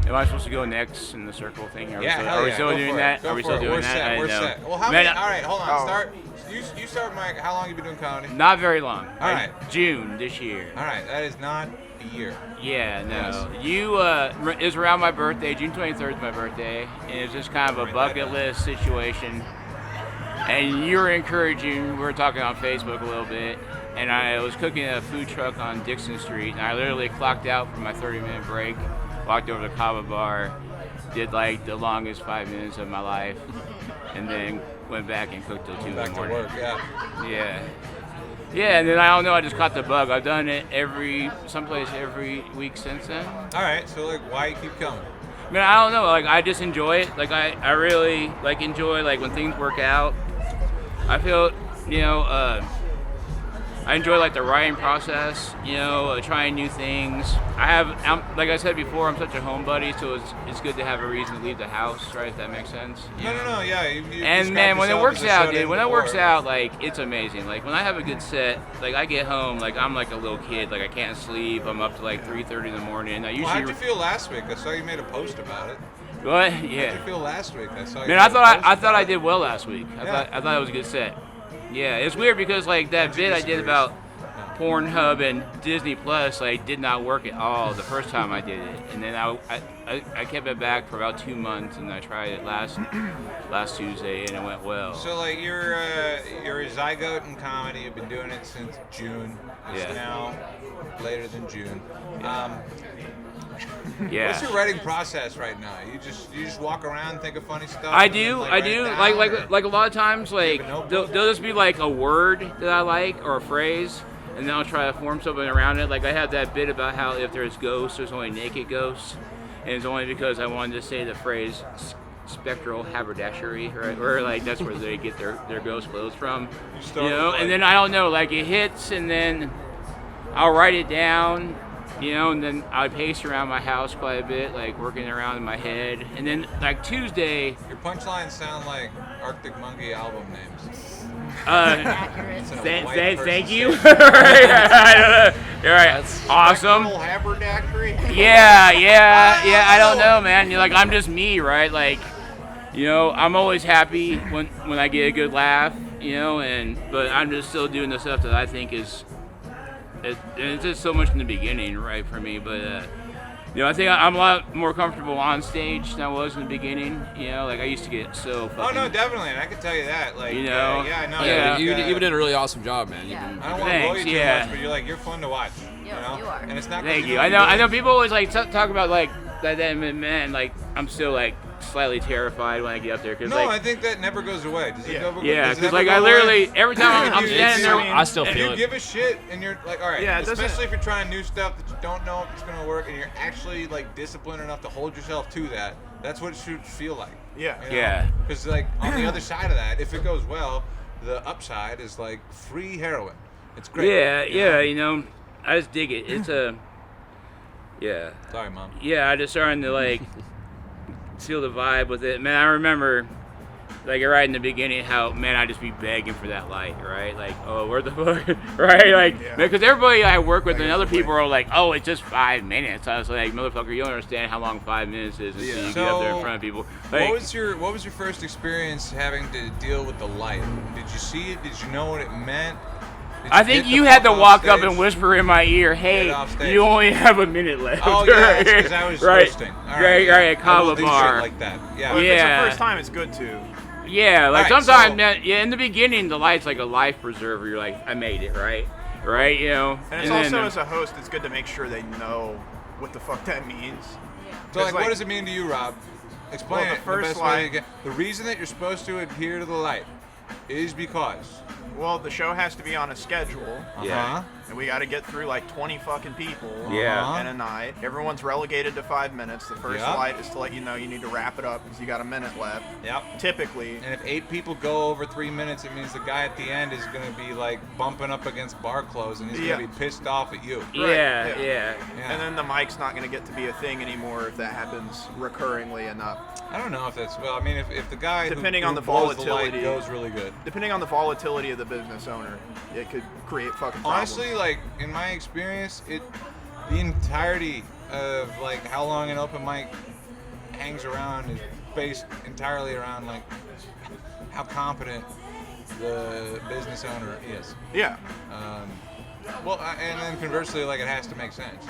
Am I supposed to go next in the circle thing? Are Yeah, we hell still, are we yeah, still go doing for that? it. Go Are we for still it. doing We're that? set. I We're didn't know. set. Well, how Man, many? All right, hold on. Oh. Start. You start, Mike? How long you been doing comedy? Not very long. All right. June this year. All right, that is not a year. Yeah, no. Yes. You, it was around my birthday. June 23rd is my birthday. And it was just kind of a bucket list situation. And you were encouraging, we were talking on Facebook a little bit. And I was cooking at a food truck on Dixon Street. And I literally clocked out for my 30-minute break, walked over to Kava Bar, did like the longest 5 minutes of my life. And then went back and cooked till 2 in the Back to morning. work, yeah. Yeah. Yeah, and then I don't know, I just caught the bug. I've done it someplace every week since then. All right, so like, why you keep coming? I mean, I don't know, like I just enjoy it. Like I really like enjoy like when things work out. I feel, you know, I enjoy like the writing process, you know, trying new things. Like I said before, I'm such a homebody, so it's good to have a reason to leave the house, right? If that makes sense. No, yeah. You And described man, when it yourself works as a out, shut-in dude, when it before. works out, like it's amazing. Like when I have a good set, like I get home, like I'm like a little kid, like I can't sleep. I'm up to like 3:30 in the morning. I Well, how'd you usually. feel last week? I saw you made a post about it. What? How'd Yeah. you feel last week? I saw you. Man, made I a post thought about I it. did well last week. I thought it was a good set. Yeah, it's weird because like that What'd you bit I did disagree? about Pornhub and Disney Plus like did not work at all the first time I did it, and then I kept it back for about 2 months, and I tried it last Tuesday, and it went well. So like you're a zygote in comedy. You've been doing it since June. It's Yeah. now later than June. Yeah. What's your writing process right now? You just walk around, think of funny stuff. I and then, do. like, I write do. it down, or- Like a lot of times, like have a notebook? there'll just be like a word that I like or a phrase, and then I'll try to form something around it. Like I have that bit about how if there's ghosts, there's only naked ghosts, and it's only because I wanted to say the phrase spectral haberdashery, right? Or like that's where they get their ghost clothes from, start you know. with, like- And then I don't know, like it hits, and then I'll write it down. You know, and then I pace around my house quite a bit, like working around in my head. And then, like Tuesday, Your punchlines sound like Arctic Monkey album names. Accurate. It's a white person thank you. saying- I don't know. You're right. That's- Awesome. Spectral haberdashery. Yeah. I don't know, man. You're like, I'm just me, right? Like, you know, I'm always happy when I get a good laugh, you know, but I'm just still doing the stuff that I think is. And it's just so much in the beginning, right, for me. But, you know, I think I'm a lot more comfortable on stage than I was in the beginning. You know, like I used to get so fucking... Oh no, definitely, and I can tell you that. Like, You know? yeah, I know. Yeah. You've been doing a really awesome job, man. Yeah. You've been, I don't want to blow you Thanks, too yeah. much, but you're fun to watch. Yeah, you are. And it's not. 'cause Thank you you. know I what know. you're I know doing. people always like talk about like that, man. Like I'm still like slightly terrified when I get up there because No, like I think that never goes away. Does it Yeah. go away? yeah, Does it because ever like go I away? literally every time I'm Dude, standing there. I still If feel you it. give a shit and you're like, all right, Yeah, it doesn't- especially if you're trying new stuff that you don't know if it's gonna work, and you're actually like disciplined enough to hold yourself to that. That's what it should feel like. Yeah. Yeah. Because like on the other side of that, if it goes well, the upside is like free heroin. It's great. Yeah. You know, I just dig it. It's a yeah. Sorry, mom. Yeah, I just starting to like feel the vibe with it. Man, I remember like right in the beginning how man I just be begging for that light, right? Like, oh, where the fuck, right? Like, Yeah. because everybody I work with Like, and other it's a people are like, oh, it's just 5 minutes. I was like, motherfucker, you don't understand how long 5 minutes is until you get up there in front of people. Like, What was your first experience having to deal with the light? Did you see it? Did you know what it meant? Did I you think get the you had to fuck off walk up stage? and whisper in my ear, "Hey, off stage. you only have a minute left." Oh yeah, because I was right, hosting. All right, yeah. right, at I will Kava do Bar. shit like that. Yeah. But if Yeah. it's the first time, it's good too. Yeah, like Alright, sometimes, so- man. Yeah, in the beginning, the light's like a life preserver. You're like, I made it, right? You know. And it's then, also, as a host, it's good to make sure they know what the fuck that means. So like, like- what does it mean to you, Rob? Explain Well, it. the first best way light- to get. The reason that you're supposed to adhere to the light is because. Well, the show has to be on a schedule. Yeah. And we got to get through like 20 fucking people Yeah. in a night. Everyone's relegated to 5 minutes. The first Yep. light is to let you know you need to wrap it up because you got a minute left. Yep. Typically. And if 8 people go over 3 minutes, it means the guy at the end is going to be like bumping up against bar clothes and he's Yeah. going to be pissed off at you. Yeah, Right, yeah. yeah. Yeah. And then the mic's not going to get to be a thing anymore if that happens recurringly enough. I don't know if that's well. I mean, if the guy Depending who on the blows the light volatility. goes really good. Depending on the volatility of the business owner, it could create fucking problems. Honestly, like in my experience, the entirety of like how long an open mic hangs around is based entirely around like how competent the business owner is. Yeah. And then conversely, like, it has to make sense.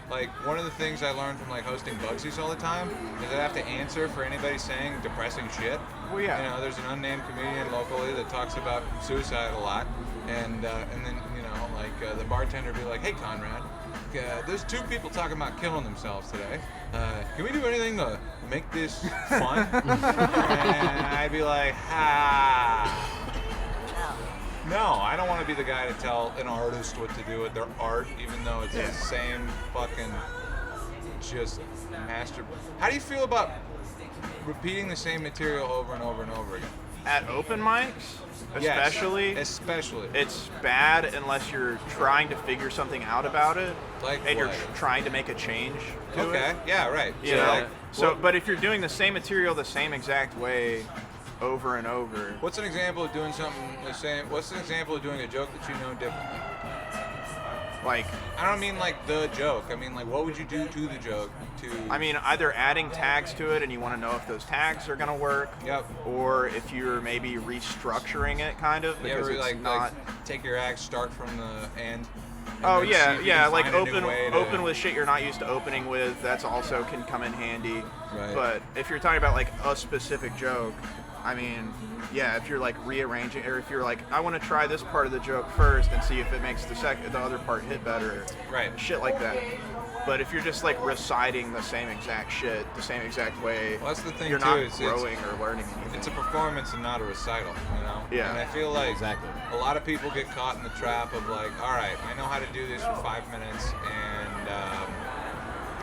Like, one of the things I learned from, like, hosting Bugsies all the time is I have to answer for anybody saying depressing shit. Well, yeah. You know, there's an unnamed comedian locally that talks about suicide a lot. And then, you know, like, the bartender would be like, hey, Conrad, there's 2 people talking about killing themselves today. Can we do anything to make this fun? And I'd be like, no, I don't want to be the guy to tell an artist what to do with their art, even though it's the same fucking just master. How do you feel about repeating the same material over and over and over again? At open mics, especially, Yes, especially. it's bad unless you're trying to figure something out about it, Like and you're what? trying to make a change to it. Okay, yeah, right. You So, know? like, So, but if you're doing the same material the same exact way over and over, what's an example of doing something the same? What's an example of doing a joke that you know differently? like, I don't mean like the joke. I mean like what would you do to the joke to? I mean, either adding tags to it and you want to know if those tags are going to work, Yep. or if you're maybe restructuring it kind of, You because ever it's like not... take your act, start from the end? and Oh then see yeah, if you yeah, can like find a new way to- open with shit you're not used to opening with. That's also can come in handy. Right. But if you're talking about like a specific joke, I mean, yeah, if you're like rearranging, or if you're like, I want to try this part of the joke first and see if it makes the other part hit better. Right. Shit like that. But if you're just like reciting the same exact shit the same exact way, Well, that's the thing you're too. not It's growing or learning anything. it's a performance and not a recital, you know? Yeah. And I feel like Exactly. a lot of people get caught in the trap of like, all right, I know how to do this for 5 minutes, and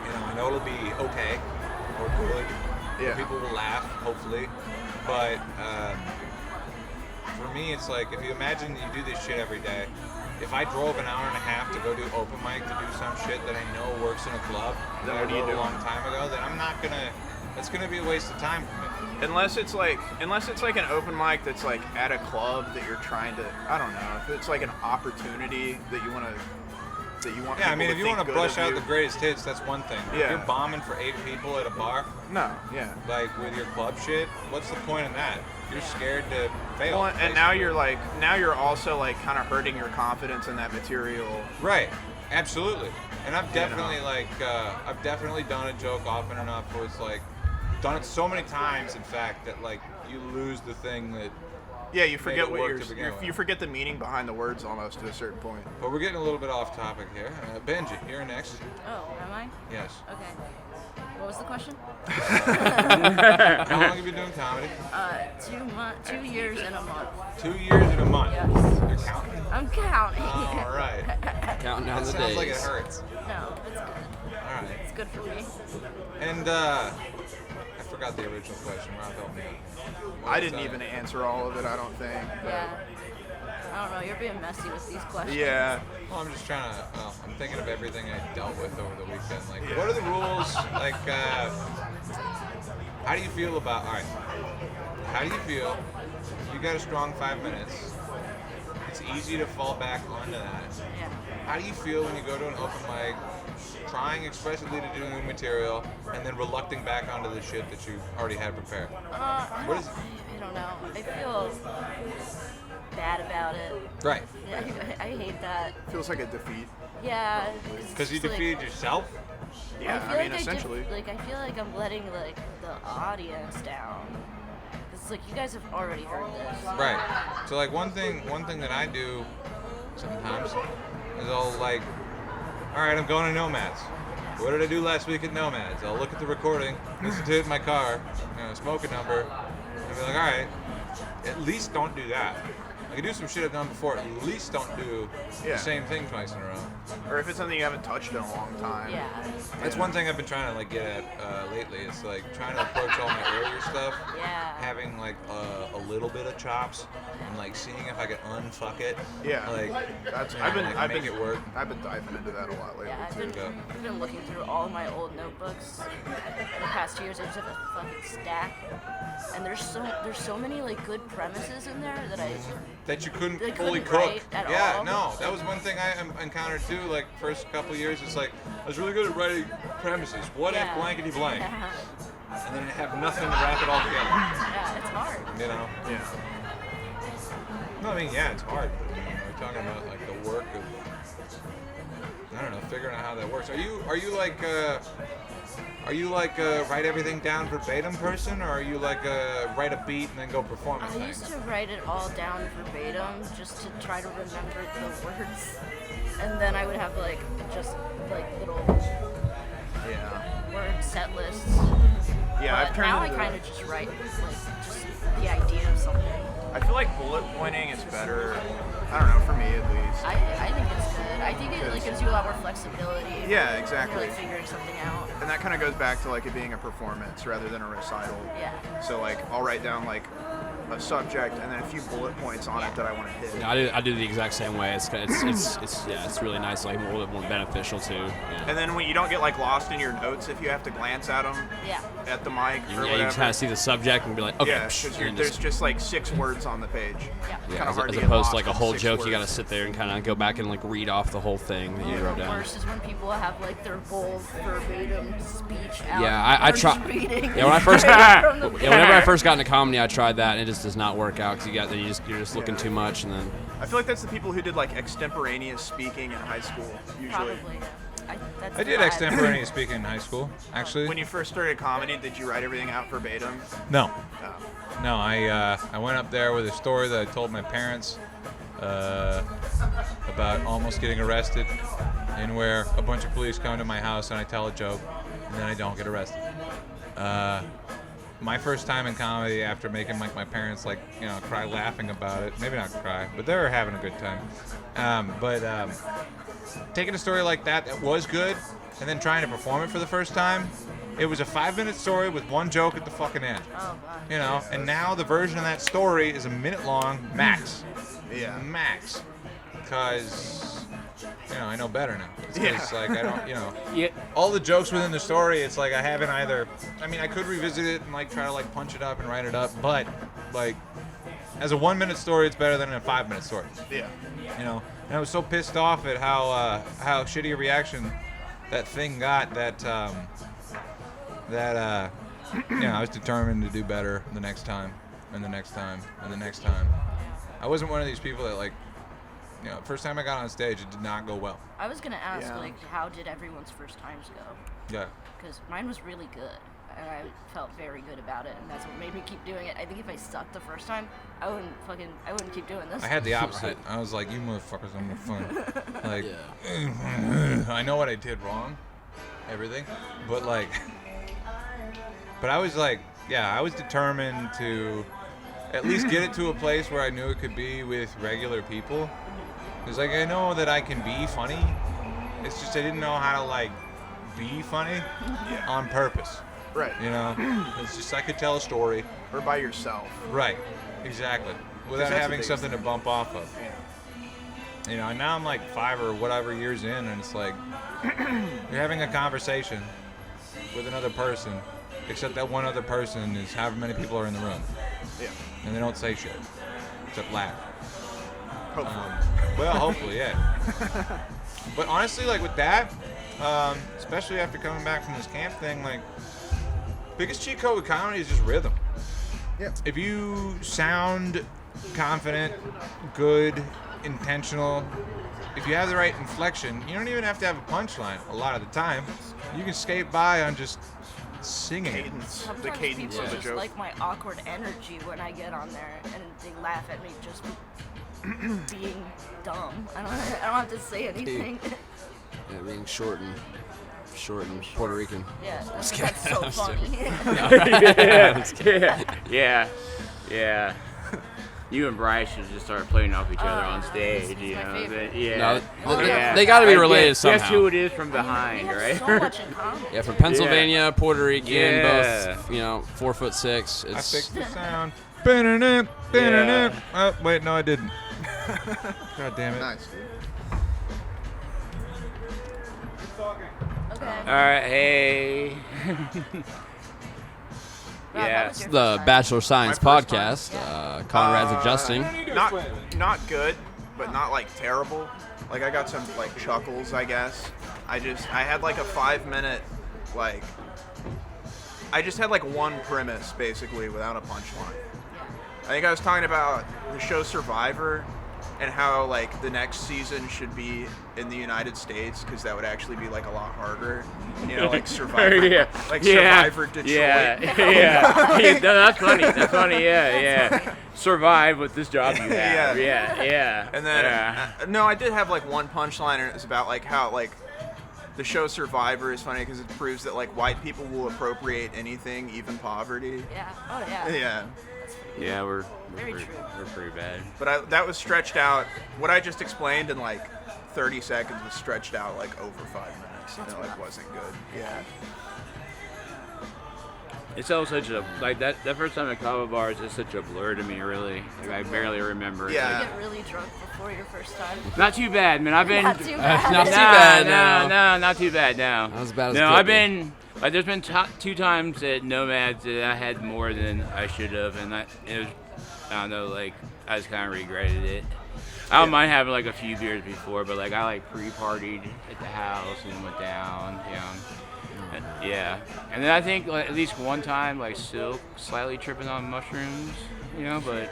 you know, I know it'll be okay or good. Yeah. People will laugh, hopefully. But for me, it's like if you imagine you do this shit every day. If I drove an hour and a half to go do open mic to do some shit that I know works in a club Then that I what do you wrote a do? long time ago, then I'm not gonna. That's gonna be a waste of time for me. Unless it's like an open mic that's like at a club that you're trying to, I don't know, if it's like an opportunity that you want Yeah, I people mean, to if you think want to good brush of out you. the greatest hits, that's one thing. If Yeah. you're bombing for 8 people at a bar, No, yeah. like with your club shit, what's the point in that? You're scared to fail. Well, and now basically. you're also like kind of hurting your confidence in that material. Right, absolutely. And I've You definitely know. I've definitely done a joke often enough where it's like, done it so many times, in fact, that like you lose the thing that. Yeah, you forget it what work to begin with. you forget the meaning behind the words almost to a certain point. But we're getting a little bit off topic here. Benji, you're next. Oh, am I? Yes. Okay. What was the question? How long have you been doing comedy? 2 years and a month. 2 years and a month. Yes. You're counting. I'm counting. All right. Counting down That the sounds days. like it hurts. No, it's good. All right. It's good for me. And I forgot the original question. Rob, help me. I didn't even answer all of it, I don't think. but- Yeah. I don't know. You're being messy with these questions. Yeah. Well, I'm just trying to. Well, I'm thinking of everything I dealt with over the weekend. Like, Yeah. what are the rules? Like, how do you feel about? All right. How do you feel? You got a strong 5 minutes. It's easy to fall back onto that. Yeah. How do you feel when you go to an open mic, trying expressively to do new material, and then relucting back onto the shit that you already had prepared? I What is- don't know. I feel bad about it. Right. Yeah, I hate that. Feels like a defeat. Yeah. Because you it's like- defeated yourself. Yeah, feel I mean, like essentially. I feel like I'm letting like the audience down. It's like you guys have already heard this. Right. So like one thing that I do sometimes is I'll like, all right, I'm going to Nomads. What did I do last week at Nomads? I'll look at the recording, listen to it in my car, smoke a number, and be like, all right, at least don't do that. I can do some shit I've done before. At least don't do Yeah. the same thing twice in a row. Or if it's something you haven't touched in a long time. Yeah. That's one thing I've been trying to like get at lately. It's like trying to approach all my earlier stuff, Yeah. having like a little bit of chops, and like seeing if I can unfuck it. Yeah. Like That's I've been make it work. I've been diving into that a lot lately Yeah, too. I've been looking through all of my old notebooks. The past 2 years, I just have a fucking stack, and there's so many like good premises in there that That you couldn't They fully couldn't cook. write at Yeah, all. no, that was one thing I encountered too. Like first couple years, it's like I was really good at writing premises. What yeah. if blankety blank, Yeah. and then have nothing to wrap it all together. Yeah, it's hard. You know. Yeah. No, I mean, yeah, it's hard. We're talking about like the work of, I don't know, figuring out how that works. Are you like a write everything down verbatim person, or are you like a write a beat and then go perform it I used to write it all down verbatim just to try to remember the words, and then I would have like just like little word set lists. Yeah, But I've turned now I into kind of just write like just the idea of something. I feel like bullet pointing is better. I don't know, for me at least. I think it's good. I think it like gives you a lot more flexibility. Yeah, when exactly. you're, like, figuring something out. And that kind of goes back to like it being a performance rather than a recital. Yeah. So like I'll write down like a subject and then a few bullet points on it that I want to hit. Yeah, I do the exact same way. It's really nice, like a little bit more beneficial too. Yeah. And then when you don't get like lost in your notes if you have to glance at them Yeah. at the mic or You whatever. kind of see the subject and be like, okay. Yeah, because there's just like 6 words on the page. Yeah. Yeah, Kinda as, hard as to get opposed lost to like a in whole 6 joke, you words. got to sit there and kind of go back and like read off the whole thing that you wrote The down. worst is when people have like their whole verbatim speech out. Yeah, I and they're try. just reading Yeah, when I first, right from the whenever I first got into comedy, I tried that, and it just does not work out because you're just looking too much, and then I feel like that's the people who did like extemporaneous speaking in high school usually. Probably. That's I the did vibe. extemporaneous speaking in high school, actually. When you first started comedy, did you write everything out verbatim? No. No. No, I went up there with a story that I told my parents about almost getting arrested, and where a bunch of police come to my house and I tell a joke, and then I don't get arrested. My first time in comedy after making like my parents like cry laughing about it, maybe not cry, but they were having a good time. Taking a story like that was good, and then trying to perform it for the first time. It was a 5-minute story with one joke at the fucking end. Oh, God. And now the version of that story is a minute long, max. Yeah. Max. Because, I know better now. It's like, I don't, Yeah. all the jokes within the story, it's like I haven't either, I could revisit it and like try to like punch it up and write it up, but like, as a 1-minute story, it's better than a 5-minute story. Yeah. And I was so pissed off at how shitty a reaction that thing got that I was determined to do better the next time, and the next time, and the next time. I wasn't one of these people that like, first time I got on stage, it did not go well. I was gonna ask, Yeah. like, how did everyone's first times go? Yeah. Because mine was really good, and I felt very good about it, and that's what made me keep doing it. I think if I sucked the first time, I wouldn't keep doing this. I had the opposite. I was like, you motherfuckers, I'm fun. Like, Yeah. I know what I did wrong, everything, but like, but I was like, I was determined to at least get it to a place where I knew it could be with regular people. Because like, I know that I can be funny. It's just I didn't know how to like be funny on purpose. Right. It's just I could tell a story. Or by yourself. Right. Exactly. Without that's the having biggest something to thing. bump off of. Yeah. And now I'm like 5 or whatever years in, and it's like you're having a conversation with another person, except that one other person is however many people are in the room, Yeah. and they don't say shit except laugh. Hopefully. Well, hopefully, yeah. But honestly, like with that, especially after coming back from this camp thing, like biggest cheat code with comedy is just rhythm. Yeah. If you sound confident, good, intentional, if you have the right inflection, you don't even have to have a punchline a lot of the time. You can skate by on just singing. Cadence. Sometimes The cadence people of the just joke. like my awkward energy when I get on there, and they laugh at me just being dumb. I don't have to say anything. Yeah, being short and Puerto Rican. Yeah, that's kidding. so I'm funny. Yeah. You and Bryce should just start playing off each other on stage, he's you my know. favorite. Yeah. No, they gotta be related Guess somehow. who it is from We behind, have right? so much in common. Yeah, from Pennsylvania, Puerto Rican, Yeah. both 4'6". I It's fixed the sound. Ba-da-da, ba-da-da. Yeah. Oh, wait, no, I didn't. God damn it. Nice, dude. Okay. All right, hey. Rob, Yeah. what was your the first time? Bachelor Science My first podcast. Conrad's adjusting. Not good, but not like terrible. Like I got some like chuckles, I guess. I had like a 5-minute like. I just had like one premise basically without a punchline. think I was talking about the show Survivor and how like the next season should be in the United States because that would actually be like a lot harder. You know, like Survivor, like Survivor Detroit. Yeah. No, that's funny. That's funny. Yeah. Survive with this job you have. Yeah. And then no, I did have like one punchline, and it was about like how like the show Survivor is funny because it proves that like white people will appropriate anything, even poverty. Yeah. Oh yeah. Yeah. Yeah, we're Very pretty, true. we're pretty bad. But that was stretched out. What I just explained in like 30 seconds was stretched out like over 5 minutes. And it like wasn't good. Yeah. It's all such a like that first time at Kava bars is such a blur to me, really. Like I barely remember. it. Yeah. You get really drunk before your first time. Not too bad, man. I've been Not too bad. Not too bad, No, not too bad. No. Not as bad as no, it could I've be. been like there's been 2 times at Nomads that I had more than I should have, and it was I don't know, like I just kind of regretted it. I don't mind having like a few beers before, but like I like pre-partied at the house and went down, yeah. And then I think like, at least one time like still slightly tripping on mushrooms, but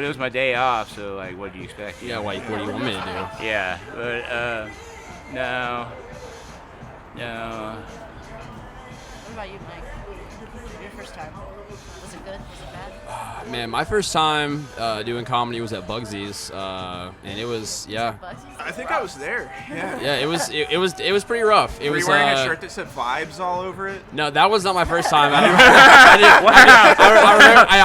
it was my day off, so like what do you expect? Yeah, what do you want me to do? Yeah, but no. What about you, Mike? Your first time. Was it good? Was it bad? Man, my first time doing comedy was at Bugsy's, and it was Bugsy's? I think I was there. Yeah. yeah, it was pretty rough. It Were was you wearing a shirt that said vibes all over it? No, that was not my first time. I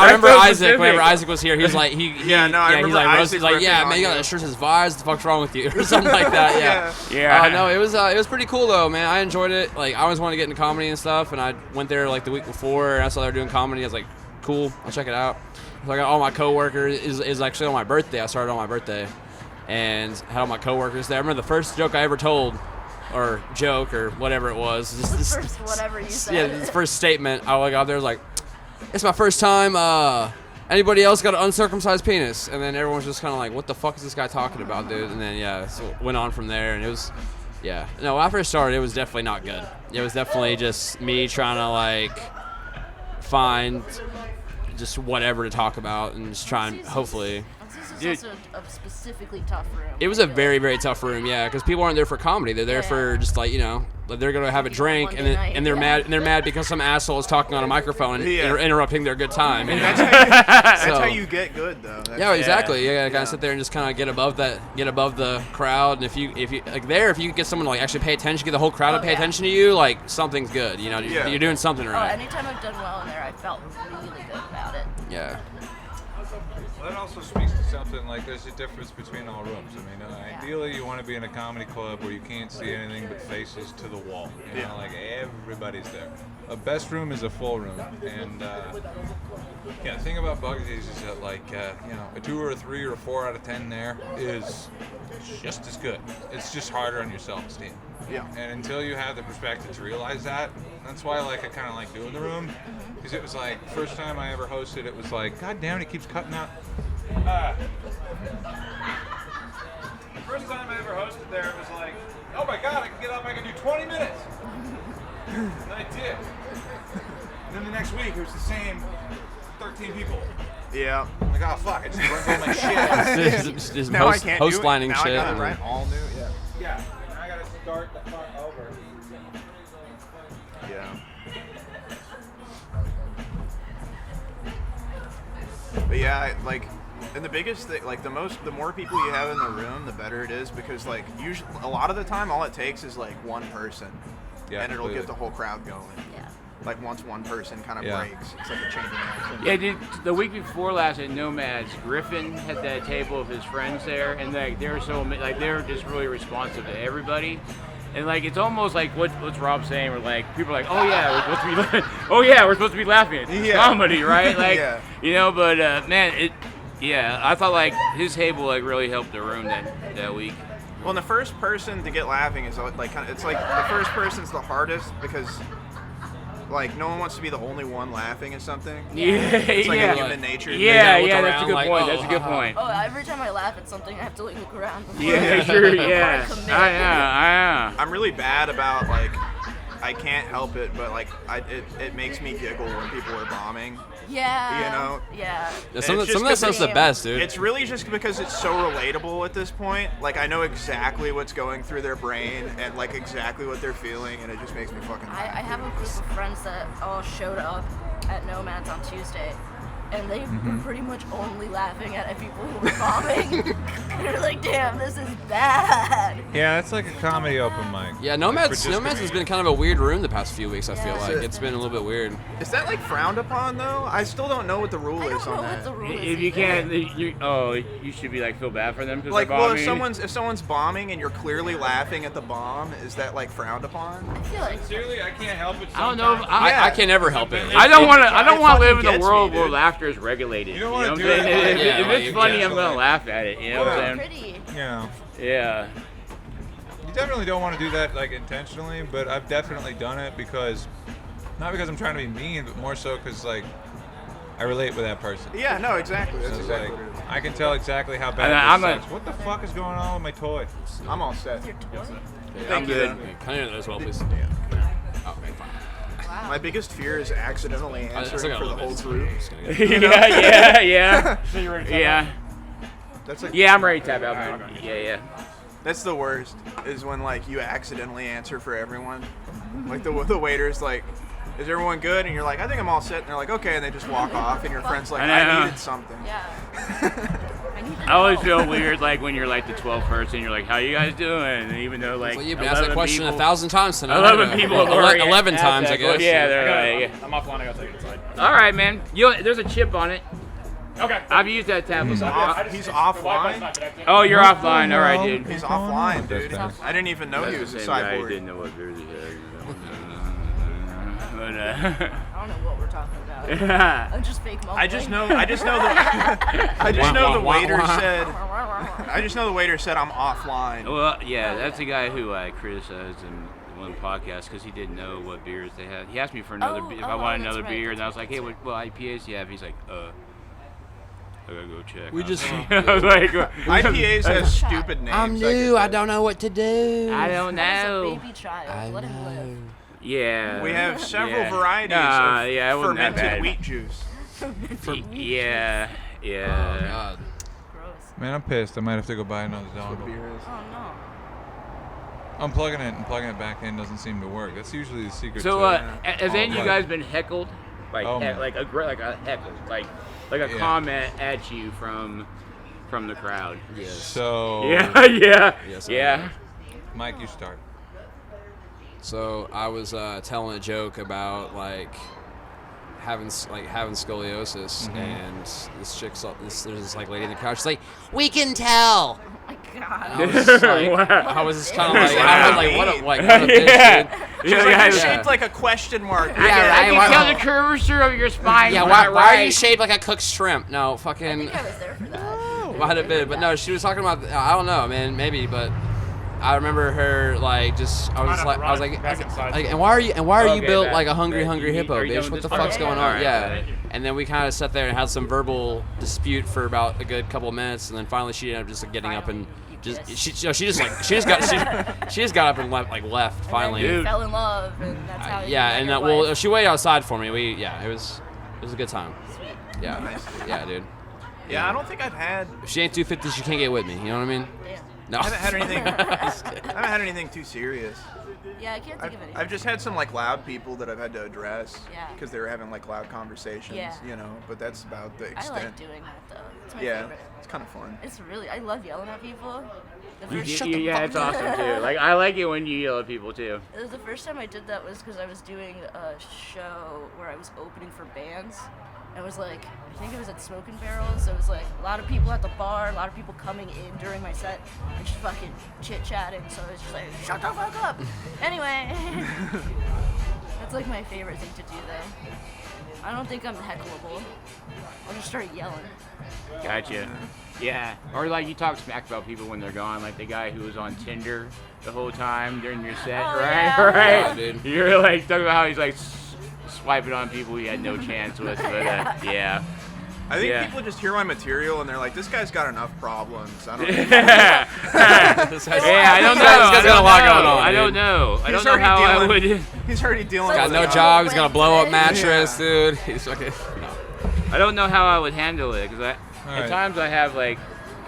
remember so Isaac. specific. Whenever Isaac was here, he's like, I he's remember like, Isaac he's like, ripping yeah, on man, you got you. that shirt says vibes. What the fuck's wrong with you, or something like that. Yeah. Yeah. No, it was pretty cool though, man. I enjoyed it. Like, I always wanted to get into comedy and stuff, and I went there like the week before, and I saw they were doing comedy. I was like, cool, I'll check it out. So I got all my coworkers. Is actually on my birthday. I started on my birthday, and had all my coworkers there. I remember the first joke I ever told, or joke, or whatever it was. This First, whatever you said. Yeah, this first statement. I got there like, it's my first time. Anybody else got an uncircumcised penis? And then everyone was just kind of like, what the fuck is this guy talking about, dude? And then so it went on from there, and it was, yeah. No, when I first started, it was definitely not good. It was definitely just me trying to like find just whatever to talk about and just try and hopefully. This is also a specifically tough room. It was a very, very tough room, yeah, because people aren't there for comedy. They're there for just like, like they're gonna have a drink and they're mad because some asshole is talking on a microphone and interrupting their good time. That's how you get good though. Yeah, exactly. You gotta kind of sit there and just kind of get above the crowd. And if you like if you can get someone to like actually pay attention, get the whole crowd to pay attention to you, like something's good. You're doing something right. Anytime I've done well in there, I felt really good about it. Yeah. Well, that also speaks to something like there's a difference between all rooms. I mean, ideally you want to be in a comedy club where you can't see anything but faces to the wall. You know, like everybody's there. A best room is a full room, and the thing about Bugsy's is that like a 2 or a 3 or a 4 out of 10 there is just as good. It's just harder on your self-esteem. Yeah. And until you have the perspective to realize that, that's why like I kind of like doing the room, because it was like first time I ever hosted, it was like, God damn, it keeps cutting out. First time I ever hosted there, it was like, oh my God, I can get up, I can do 20 minutes. And I did. And then the next week, it was the same 13 people. Yeah. I'm like, oh fuck, I just runs all my shit. Just Now I can't do it. lining Now shit. I gotta write all new. Yeah. Yeah. And I gotta start the fuck over. Yeah. But yeah, and the biggest thing, like the more people you have in the room, the better it is, because like usually a lot of the time, all it takes is like one person, and it'll get the whole crowd going. Yeah. Like once one person kind of breaks, it's like a chain reaction. Yeah, dude, the week before last at Nomads, Griffin had that table of his friends there, and like they were just really responsive to everybody. And like it's almost like what's Rob saying? We're like people are like, oh yeah, we're supposed to be laughing. It's comedy, right? Like but man, I thought like his table like really helped the room that week. Well, and the first person to get laughing is like it's like the first person's the hardest because like no one wants to be the only one laughing at something. It's like a human nature. Yeah, that's a around good like, point. oh, That's a good point. Oh, every time I laugh at something, I have to like look around. Before Yeah, sure, yeah. I commit. I am. I'm really bad about like I can't help it, but like it makes me giggle when people are bombing. Yeah. You know? Yeah. Yeah, some of It's just that stuff's the best, dude. It's really just because it's so relatable at this point. Like I know exactly what's going through their brain and like exactly what they're feeling, and it just makes me fucking. I have a group of friends that all showed up at Nomads on Tuesday, and they were pretty much only laughing at people who were bombing. They're like, damn, this is bad. Yeah, it's like a comedy open mic. Yeah, Like, Nomads for just has been kind of a weird room the past few weeks, I feel Yeah. like. It's been a little bit weird. Is that like frowned upon though? I still don't know what the rule I is don't know on what that. the rule is. If you either. can't, you should be like feel bad for them because Like, they're well, bombing. if someone's bombing and you're clearly laughing at the bomb, is that like frowned upon? I feel like Sincerely, I can't help it. I don't know. If, Yeah. I can never help it. I don't want to. I It don't want to live fucking in a gets world me, where dude. laughter is regulated. You don't know wanna what do I'm it. saying? Yeah, If like, it's funny, yeah, I'm gonna like- laugh at it. You know what it's I'm saying? pretty. You know, Yeah. you definitely don't want to do that like intentionally, but I've definitely done it because, not because I'm trying to be mean, but more so because like I relate with that person. Yeah, no, exactly. That's So it's exactly like what it is. I can tell exactly how bad I'm this a- sucks. What the fuck is going on with my toy? I'm all set. Your toy? I'm good. Can I do that as well, please? Oh, okay, fine. Wow. My biggest fear is accidentally I still answering got for a the little whole bit. group. I'm just gonna get- Yeah. That's like Yeah, I'm ready to tap out, man. Yeah. that's the worst. Is when like you accidentally answer for everyone. Like the waiter's like, "Is everyone good?" And you're like, "I think I'm all set." And they're like, "Okay," and they just walk off, and your friend's like, I know. "I needed something." Yeah. I need to I always know. feel weird, like when you're like the 12th person, you're like, "How you guys doing?" And even though like Well, you've been asked that 11 question people, 1,000 times tonight. 11 people have already 11 asked times, that I guess. question. Yeah, they're like, I'm offline. I gotta take it inside. all right, man. There's a chip on it. Okay. I've used that tablet. He's The Wi-Fi's offline. not connecting. Oh, you're offline. All right, dude. He's offline, dude. That's I didn't even know That's he was the a same guy who cyborg. didn't know what beer he had. But, I don't know what we're talking about. yeah. I'm just fake mumbling. I just know the waiter said. I just know the waiter said I'm offline. Well, yeah, that's the guy who I criticized in one podcast because he didn't know what beers they had. He asked me for another if I wanted that's another right, beer, and I that's was like, "Hey, what IPAs do you have?" He's like, I gotta go check. We I was just- like- I was like, IPAs has stupid names. I'm I new. get I that. don't know what to do. I don't That is a know. baby child. I Let him know. live. Yeah. We have several yeah. varieties Nah, of yeah, it wasn't that fermented bad. wheat juice. Yeah. Oh, Yeah. God. Gross. Man, I'm pissed. I might have to go buy another What dongle. beer is. Oh no. Unplugging it and plugging it back in doesn't seem to work. That's usually the secret So, to has any of you life. guys been heckled? Like, Oh, my. like a heckle, like a Yeah. comment at you from the crowd. Yes. So, Yeah. Yes, I Yeah. have. Mike, you start. So I was telling a joke about having scoliosis, and there's this like lady in the crowd. She's like, "We can tell." Oh my god. I was just like, Wow. I was just kind of like, I was like, what a Yeah. bitch, dude. She's Yeah, like, yeah. you're shaped like a question mark. Yeah, I right, can why- tell the curvature of your spine. Yeah, right, why are you right. shaped like a cooked shrimp? No, I fucking. think I was there for that. Might have been, but no, she was talking about. I don't know, man. Maybe, but I remember her like just. I was like, and why are you Okay, built back- like a hungry back. hippo, Are you done bitch? with What the this fuck's part? going on? Alright, Yeah. alright. And then we kind of sat there and had some verbal dispute for about a good couple of minutes, and then finally she ended up just like, getting up and just she just got up and left finally. And then Dude. we fell in love, and that's how. you Yeah, met and your well, wife. she waited outside for me. It was a good time. Sweet. Yeah, yeah, dude. Yeah, I don't think I've had. If she ain't 250, she can't get with me. You know what I mean? Damn. No. I haven't had anything. I haven't had anything too serious. Yeah, I can't think of anything. I've just had some like loud people that I've had to address Yeah. because they were having like loud conversations, Yeah. you know. But that's about the I extent. like doing that though. It's my Yeah, favorite. it's kind of fun. It's really. I love yelling at people. The You- first, you- yeah, it's awesome too. Like I like it when you yell at people too. It was the first time I did that was because I was doing a show where I was opening for bands. It was like, I think it was at Smoking Barrels. So it was like a lot of people at the bar, a lot of people coming in during my set and just fucking chit chatting. So I was just like, shut the fuck up. Anyway, that's like my favorite thing to do though. I don't think I'm heckleable. I'll just start yelling. Gotcha. Yeah. Or like you talk smack about people when they're gone, like the guy who was on Tinder the whole time during your set, Oh, right? yeah. Right. Yeah, dude. You're like talking about how he's like swiping on people he had no chance with, but yeah. I think Yeah. people just hear my material and they're like, "This guy's got enough problems." I don't. Yeah, I don't know. This guy's got a lot going on, I don't dude. know. I don't know how I would. He's already dealing Got with no it. job. He's got a blow up Yeah. mattress, dude. He's fucking. No. I don't know how I would handle it because Alright. at times I have like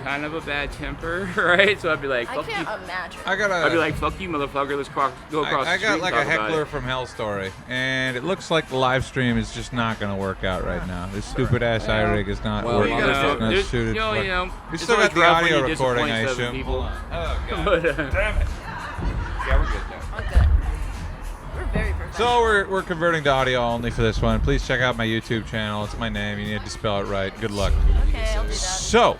kind of a bad temper, right? So I'd be like, I fuck you. can't imagine. I'd be like, fuck you, motherfucker. Let's go across I the street. got and like talk a about heckler it. from Hell story, and it looks like the live stream is just not going to work out right now. This stupid ass iRig is not Well, working. you It's know, not there's- suited. you know, We it's still always got the rough when audio you recording, disappoint I seven assume. people. Oh god. But, Damn it. Yeah, we're good now. Okay. We're very professional. So we're converting to audio only for this one. Please check out my YouTube channel. It's my name. You need to spell it right. Good luck. Okay, I'll do that. So,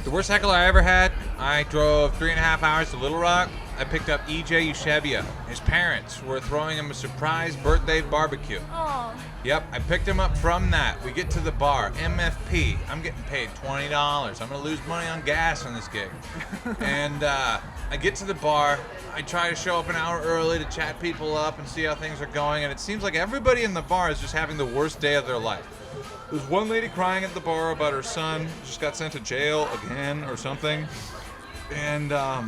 the worst heckle I ever had, I drove 3.5 hours to Little Rock. I picked up EJ Eusebio. His parents were throwing him a surprise birthday barbecue. Oh, Yep, I picked him up from that. We get to the bar, MFP. I'm getting paid $20. I'm gonna lose money on gas on this gig. And I get to the bar. I try to show up an hour early to chat people up and see how things are going. And it seems like everybody in the bar is just having the worst day of their life. There's one lady crying at the bar about her son just got sent to jail again or something. And oh,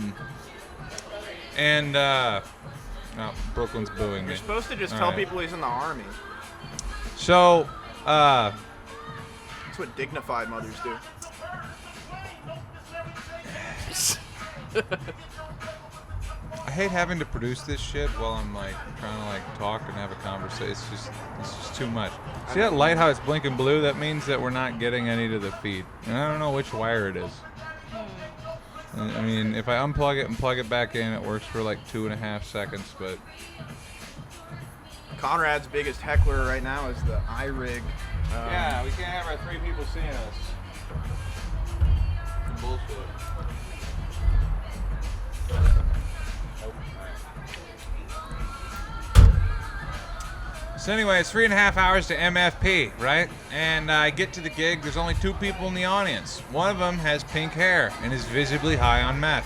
Brooklyn's booing me. You're supposed to just All tell right. people he's in the army. So, That's what dignified mothers do. I hate having to produce this shit while I'm like trying to like talk and have a conversation. It's just too much. See that light how it's blinking blue? That means that we're not getting any to the feed. And I don't know which wire it is. I mean, if I unplug it and plug it back in, it works for like 2.5 seconds, but Conrad's biggest heckler right now is the iRig. we can't have our 3 people seeing us. Bullshit. So anyway, it's 3.5 hours to MFP, right? And I get to the gig, there's only 2 people in the audience. One of them has pink hair and is visibly high on meth.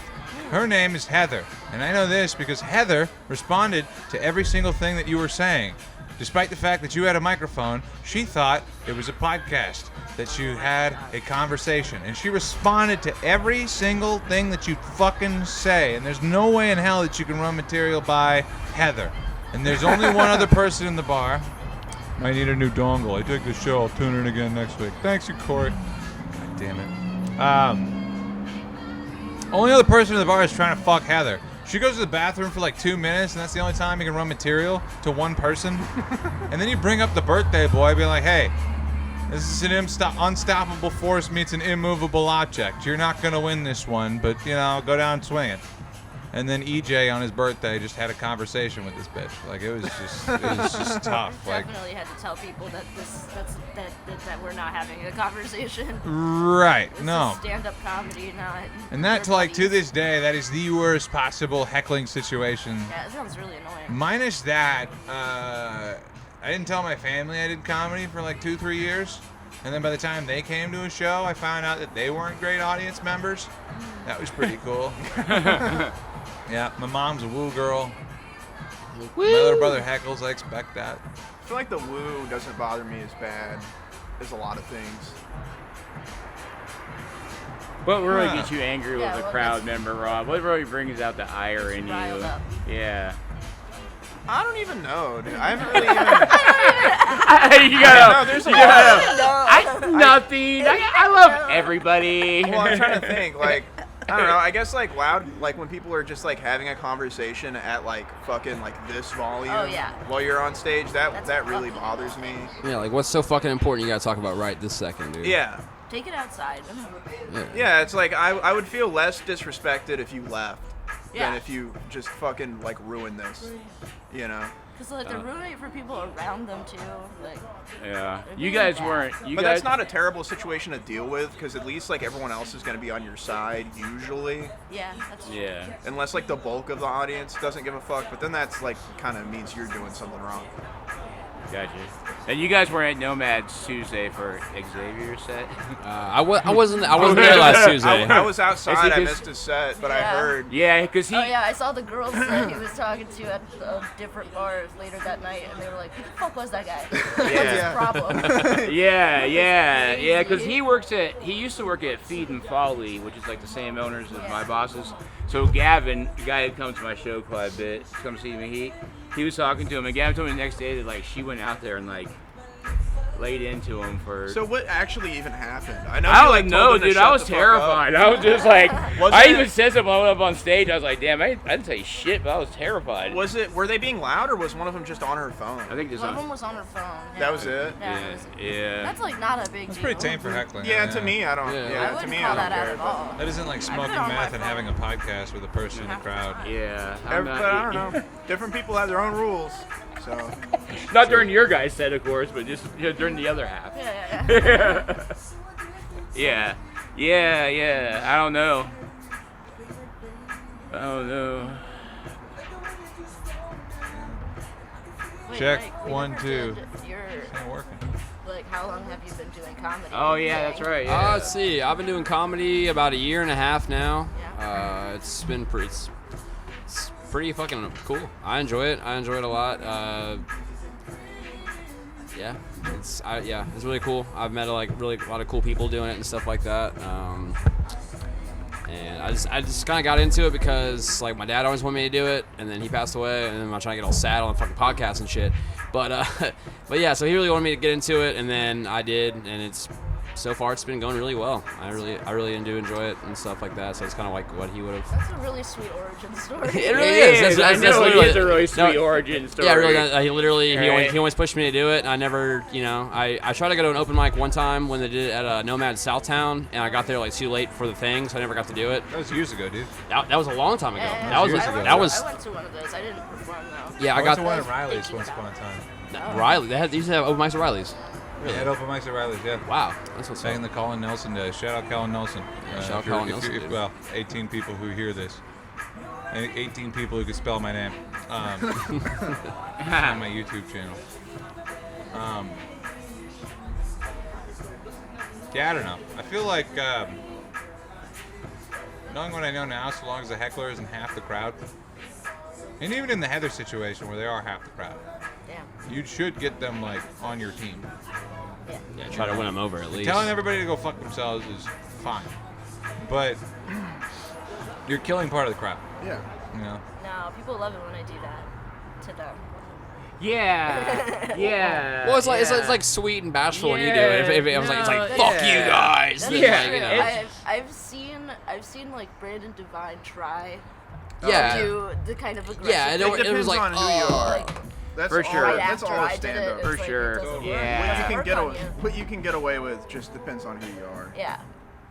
Her name is Heather, and I know this because Heather responded to every single thing that you were saying. Despite the fact that you had a microphone, she thought it was a podcast, that you had a conversation, and she responded to every single thing that you fucking say, and there's no way in hell that you can run material by Heather. And there's only one other person in the bar. I need a new dongle. I took the show. I'll tune in again next week. Thanks, you Corey. God damn it. Only other person in the bar is trying to fuck Heather. She goes to the bathroom for like 2 minutes, and that's the only time you can run material to one person. And then you bring up the birthday boy, be like, hey, this is an unstoppable force meets an immovable object. You're not going to win this one, but, you know, go down swinging. And then EJ on his birthday just had a conversation with this bitch. Like it was just tough. Like definitely had to tell people that that we're not having a conversation. right, This no. is stand-up comedy, not. And that we're to like to buddies. this day, that is the worst possible heckling situation. Yeah, it sounds really annoying. Minus that, I didn't tell my family I did comedy for like 2-3 years. And then by the time they came to a show, I found out that they weren't great audience members. That was pretty cool. Yeah, my mom's a woo girl. My little brother heckles, I expect that. I feel like the woo doesn't bother me as bad as a lot of things. What really Huh. gets you angry Yeah, with a well, crowd that's- member, Rob? What really brings out the ire in Riled you? up. Yeah. I don't even know, dude. I haven't really even. you gotta. No, there's a you lot. gotta. Nothing. I love everybody. Well, I'm trying to think. Like, I don't know. I guess like loud, like when people are just like having a conversation at like fucking like this volume. Oh, yeah. While you're on stage, That's that really fucking bothers me. Yeah, like what's so fucking important you gotta talk about right this second, dude? Yeah. Take it outside. Yeah, it's like I would feel less disrespected if you left than Yeah. if you just fucking like ruined this. You know. Because like they're ruining it for people around them too. Like, Yeah. They're You doing guys that. weren't. You But guys. that's not a terrible situation to deal with because at least like everyone else is going to be on your side usually, yeah, that's true. Yeah. unless like the bulk of the audience doesn't give a fuck. But then that's like kind of means you're doing something wrong. Gotcha. And you guys were at Nomads Tuesday for Xavier's set. I wasn't there last Tuesday. I was outside. I just- missed his set, but I Yeah. heard. Yeah, because he. Oh yeah, I saw the girls that he was talking to at different bars later that night, and they were like, "Who the fuck was that guy? What's his problem?" Yeah, because he used to work at Feed and Folly, which is like the same owners as my bosses. So Gavin, the guy who comes to my show quite a bit, come see me, he was talking to him, and Gavin told me the next day that like she went out there and like laid into him for. So what actually even happened? I know. I you, don't like, like told know, them to dude. shut I was the fuck terrified. up. I was just like, Was I it- even said something when I went up on stage. I was like, damn, I didn't say shit, but I was terrified. Were they being loud, or was one of them just on her phone? I think this One of on. them was on her phone. Yeah. That was it? Yeah. Yeah. That's like not a big It's deal. pretty tame for heckling. Yeah, to me, I don't. Yeah. Yeah, I to wouldn't me, call I don't that out care. at all. That isn't like smoking it on my meth and phone. having a podcast with a person in the crowd. Yeah. But, I'm but not- I don't know. Different people have their own rules. So Not during your guys' set, of course, but just during the other half. Yeah. Yeah. I don't know. Wait, Check, Mike, we 1, never 2. did Your, It's not working. like, how long have you been doing comedy? Oh yeah, that's right. Yeah. Let's see. I've been doing comedy about a year and a half now. Yeah. It's been it's pretty fucking cool. I enjoy it. I enjoy it a lot. Yeah, it's really cool. I've met really a lot of cool people doing it and stuff like that. And I just kind of got into it because like my dad always wanted me to do it, and then he passed away, and then I'm trying to get all sad on the fucking podcast and shit. But but yeah, so he really wanted me to get into it, and then I did, and so far it's been going really well. I really do enjoy it and stuff like that. So it's kind of like what he would have. That's a really sweet origin story. It really is. I know it literally- is a really sweet no, origin story. Yeah, really. He literally Right. he always pushed me to do it, and I never, I tried to go to an open mic one time when they did it at Nomad Southtown, and I got there like too late for the thing, so I never got to do it. That was years ago, dude. That was a long time ago. Yeah, That was years I ago. went that to- was I went to one of those. I didn't perform though. yeah. I went got to one at Riley's once upon a time. Riley. They used to have open mics at Riley's. Yeah, at open mics at Riley's, yeah. Wow, that's what's Back up. in the Colin Nelson days. Shout out Colin Nelson. shout out if you're- Colin if Nelson, you- dude. Well, 18 people who hear this. 18 people who could spell my name. On my YouTube channel. Yeah, I don't know. I feel like knowing what I know now, so long as the heckler isn't half the crowd, and even in the Heather situation where they are half the crowd, Yeah. you should get them like on your team. Yeah, try to win them over at least. Telling everybody to go fuck themselves is fine, but you're killing part of the crowd. yeah. You know. No, people love it when I do that to them. Yeah. Well, it's like yeah. it's like sweet and bashful when you do it. If it was like it's like No, fuck yeah. you guys. That's Then, Yeah, like, it's- I've seen like Brandon Devine try Yeah. to do the kind of aggressive. Yeah, It it was depends like on who you oh. are. like That's For all, sure. right That's after all I did stand it. up. It's For like, sure. It doesn't Yeah. work. What you can Work get on away, you. what you can get away with just depends on who you are. Yeah.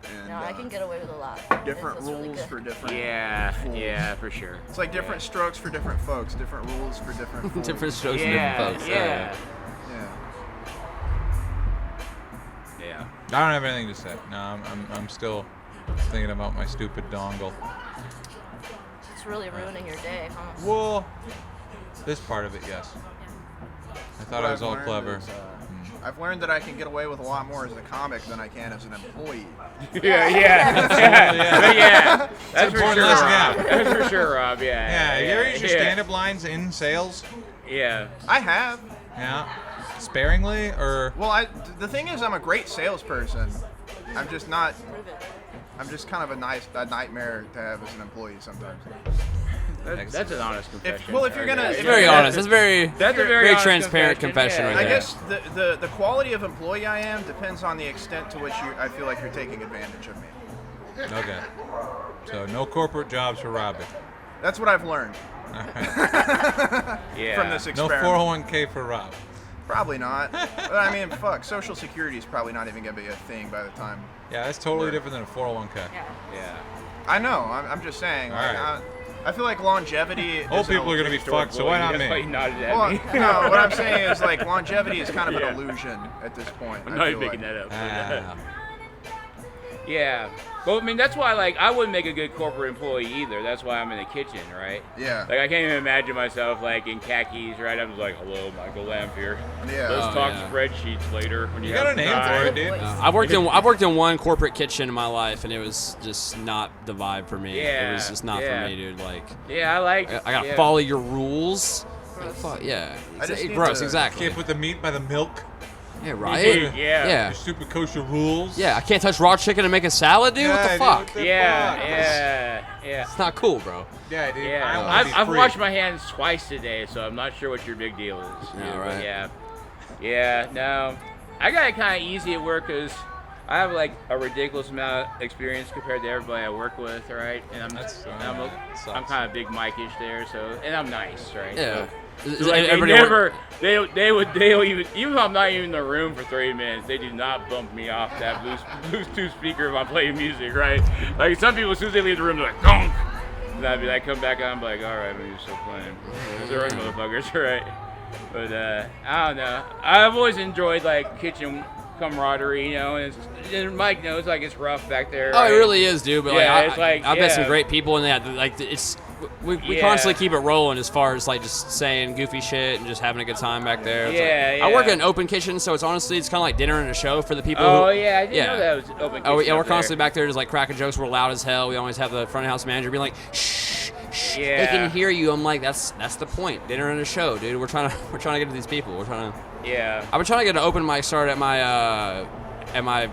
And, No, I can get away with a lot. different It's really rules good. for different. Yeah, for sure. It's like different strokes for different folks, different rules for different folks. different strokes and Yeah, different folks. yeah. Yeah. Yeah. I don't have anything to say. No, I'm still thinking about my stupid dongle. It's really ruining your day, huh? Well, this part of it, yes. I thought What I was I've all learned clever. is, I've learned that I can get away with a lot more as a comic than I can as an employee. Yeah. That's for important sure, lesson, Rob. yeah. That's for sure, Rob. Yeah. Yeah, you ever use your yeah. stand-up lines in sales? Yeah. I have. Yeah. Sparingly, or The thing is, I'm a great salesperson. I'm just not. Prove it. I'm just kind of a nightmare to have as an employee sometimes. That's an honest confession. Well, if you're gonna- Yeah. if It's very honest. It's very That's a very honest transparent confession right I there. guess the quality of employee I am depends on the extent to which I feel like you're taking advantage of me. okay. So no corporate jobs for Robbie. That's what I've learned Yeah. from this No experiment. 401k for Rob. Probably not. But I mean, fuck, Social Security is probably not even gonna be a thing by the time. Yeah, that's totally different than a 401k. Yeah. Yeah. I know. I'm just saying. All Like, right. I feel like longevity. Old is an people are gonna be fucked, so why not That's why me? you nodded at Well, me. no, what I'm saying is like longevity is kind of Yeah. an illusion at this point. I'm I not feel even picking like. that up. Ah. Yeah. Well, I mean, that's why, like, I wouldn't make a good corporate employee either. That's why I'm in the kitchen, right? Yeah. Like, I can't even imagine myself, like, in khakis, right? I'm just like, hello, Michael Lamp here. Yeah. Let's Oh, talk yeah. spreadsheets later. When You got a name for it, dude. I've worked in one corporate kitchen in my life, and it was just not the vibe for me. Yeah, It was just not yeah. for me, dude. Like, Yeah, I like. I gotta yeah. follow your rules. Like, fuck, yeah. I just need Gross, to- exactly. Can't put the meat by the milk. Yeah, right? Yeah. Yeah. Your stupid kosher rules. Yeah, I can't touch raw chicken and make a salad, dude. What Yeah, the dude, fuck? what the Yeah, fuck? yeah. It's not cool, bro. Yeah, dude. I Yeah, wanna be I've free. washed my hands twice today, so I'm not sure what your big deal is. Yeah, but right. Yeah, no. I got it kind of easy at work because I have like a ridiculous amount of experience compared to everybody I work with, right? And I'm sucks. kind of big Mike-ish there, so and I'm nice, right? Yeah. So, like, they would even if I'm not even in the room for 30 minutes, they do not bump me off that Bluetooth speaker if I'm playing music, right? Like some people, as soon as they leave the room, they're like, donk! And I'd be like, come back on, I'm like, all right, I'm still playing. They're right, motherfuckers, right? But I don't know. I've always enjoyed like kitchen camaraderie, you know, and Mike knows like it's rough back there. Oh, right? it really is, dude. But Yeah, like, it's like, I've met some yeah. great people, and that like it's we Yeah. constantly keep it rolling as far as like just saying goofy shit and just having a good time back there. It's Yeah, like, I work yeah. in an open kitchen, so it's honestly it's kind of like dinner and a show for the people. Oh who, yeah, I didn't know that was open. Oh kitchen yeah, we're up there. constantly back there just like cracking jokes. We're loud as hell. We always have the front of house manager being like, shh, shh, they Yeah. can hear you. I'm like, that's the point. Dinner and a show, dude. We're trying to get to these people. We're trying to. Yeah. I've been trying to get an open mic started at my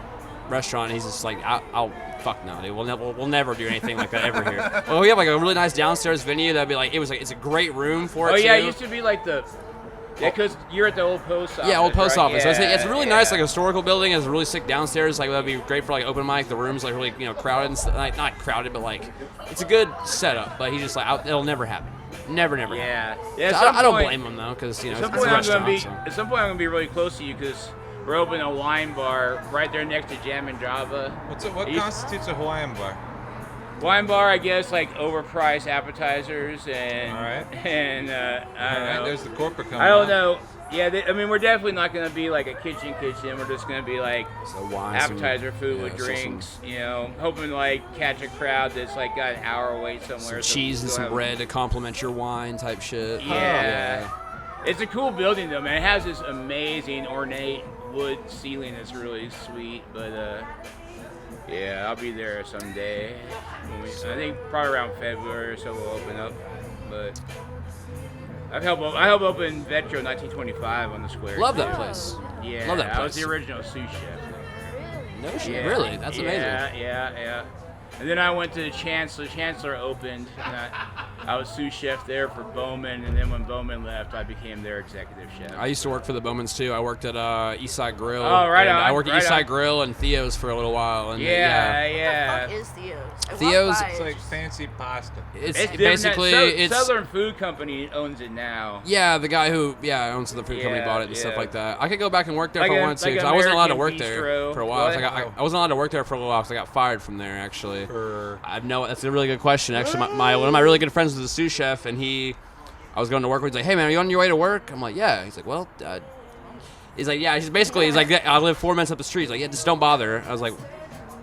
restaurant. And he's just like, I'll fuck no, dude. We'll never do anything like that ever here. Well, we have like a really nice downstairs venue that'd be like it's a great room for it. Oh yeah, too. it used to be like the. Yeah, because you're at the old post office. Yeah, old post right? office. So it's really nice, yeah. like a historical building. It's really sick downstairs. Like that'd be great for like open mic. The room's like really crowded and like not crowded, but like it's a good setup. But he's just like it'll never happen. Never happen. Yeah. Yeah. I don't blame him though, because At it's some a point I'm restaurant. gonna be. So. At some point I'm gonna be really close to you because we're opening a wine bar right there next to Jam and Java. What He's- constitutes a Hawaiian bar? Wine bar, I guess, like overpriced appetizers and All right. and I All don't right, know. there's the corporate coming I don't out. know. Yeah, I mean, we're definitely not gonna be like a kitchen. We're just gonna be like So wine, appetizer some- food yeah, with so drinks. You know, hoping to like catch a crowd that's like got an hour wait somewhere. Some so cheese and we'll some have- bread to complement your wine type shit. Yeah. It's a cool building though, man. It has this amazing ornate wood ceiling that's really sweet. But yeah, I'll be there someday. I think probably around February or so we'll open up. But I helped open Vetro 1925 on the square. Love too. that place. Yeah, Love that I was place. the original sous chef. No shit. Yeah. Really? That's amazing. Yeah. And then I went to the Chancellor. Chancellor opened, and I was sous chef there for Bowman. And then when Bowman left, I became their executive chef. I used to work for the Bowmans too. I worked at Eastside Grill. Oh, right and on, I worked at right Eastside on. Grill and Theo's for a little while. And Yeah. What the fuck is Theo's? I walked Theo's- by, It's it's like just- fancy pasta. It's different. basically it's Southern Food Company owns it now. yeah, the guy who owns the food company Yeah, bought it and stuff yeah. like that. I could go back and work there Like if I a- wanted to, like because I wasn't allowed to work American there bistro. for a while. What? I wasn't allowed to work there for a little while because I got fired from there actually. For That's a really good question. Actually, my one of my really good friends was a sous chef, and I was going to work with. He's like, "Hey man, are you on your way to work?" I'm like, "Yeah." He's like, "Well," he's like, "Yeah." He's like, "I live 4 minutes up the street." He's like, "Yeah, just don't bother." I was like,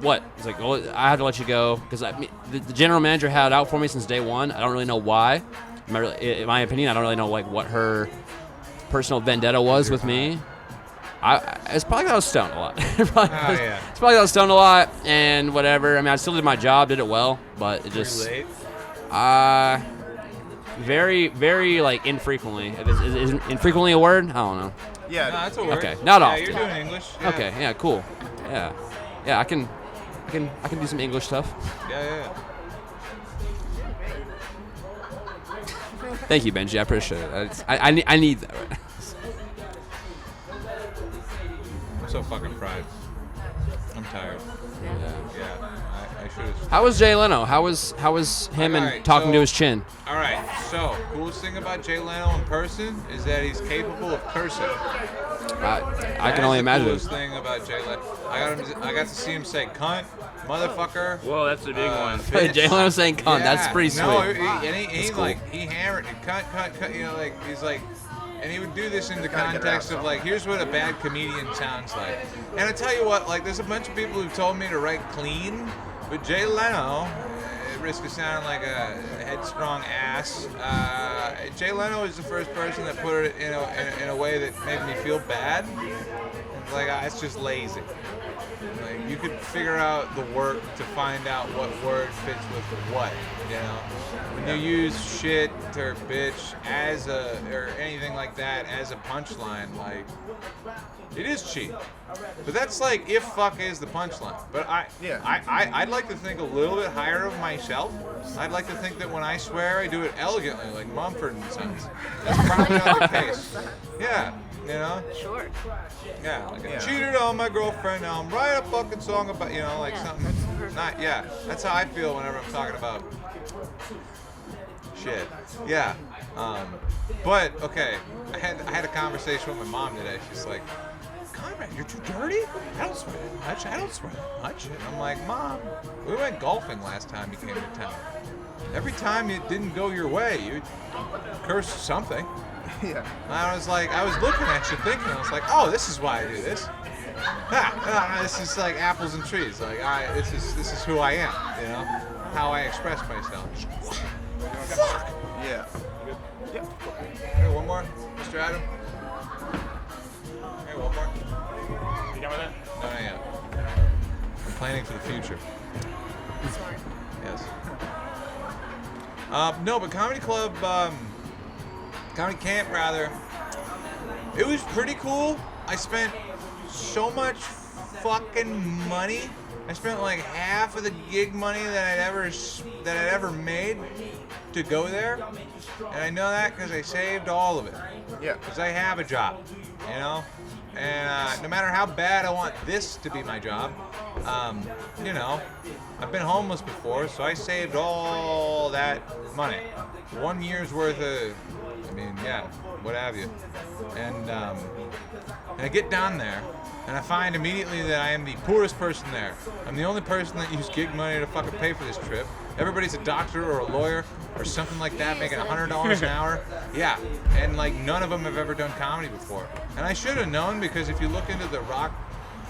"What?" He's like, "Well, I have to let you go because the general manager had it out for me since day one. I don't really know why. In my opinion, I don't really know like what her personal vendetta was with me." It's probably that I was stoned a lot. It's probably that I was stoned a lot and whatever. I mean, I still did my job, did it well, but it just late. very, very like infrequently. Is infrequently a word? I don't know. Yeah. No, that's a word. Okay, not yeah, often. You're doing English. Yeah. Okay, yeah, cool. Yeah, I can do some English stuff. Yeah. Thank you, Benji. I appreciate it. I need that. Right? I'm so fucking fried. I'm tired. Yeah. I should have. How was Jay Leno? How was him and Alright, talking to so- his chin? All right. So, coolest thing about Jay Leno in person is that he's capable of cursing. I can only The imagine. coolest thing about Jay Leno. I got to see him say cunt, motherfucker. Whoa, that's a big one. bitch. Jay Leno saying cunt. That's Yeah, pretty sweet. No, he That's cool. like he hammered it. Cunt. You know, like he's like And he would do this in the Gotta get it context out of like, here's what a bad comedian sounds like. And I tell you what, like, there's a bunch of people who've told me to write clean, but Jay Leno, at risk of sounding like a headstrong ass, Jay Leno is the first person that put it in a way that made me feel bad. It's like, it's just lazy. Like, you could figure out the work to find out what word fits with what, you know? When you use shit or bitch or anything like that as a punchline, like, it is cheap. But that's like if fuck is the punchline. But I'd like to think a little bit higher of myself. I'd like to think that when I swear, I do it elegantly, like Mumford and Sons. That's probably not the case. Yeah, you know? Sure. Yeah, like I cheated on my girlfriend. Now I'm writing a fucking song about, you know, like Yeah, something. that's perfect. Not, yeah, that's how I feel whenever I'm talking about shit. Yeah. But okay, I had a conversation with my mom today. She's like, Conrad, you're too dirty? I don't swear that much. I don't swear that much. And I'm like, Mom, we went golfing last time you came to town. Every time it didn't go your way, you cursed something. Yeah. I was looking at you thinking, I was like, oh, this is why I do this. This is like apples and trees. Like, this is who I am, you know? How I express myself. Fuck! Yeah. Hey, one more, Mr. Adam. Hey, one more. You done with it? No, not yet. I'm planning for the future. Smart. Yes. No, but comedy camp rather. It was pretty cool. I spent so much fucking money. I spent like half of the gig money that I'd ever made to go there, and I know that because I saved all of it. Yeah. Because I have a job, you know. And no matter how bad I want this to be my job, you know, I've been homeless before, so I saved all that money. 1 year's worth of, what have you. And I get down there, and I find immediately that I am the poorest person there. I'm the only person that used gig money to fucking pay for this trip. Everybody's a doctor or a lawyer or something like that, making $100 an hour. Yeah, and like none of them have ever done comedy before. And I should have known, because if you look into the rock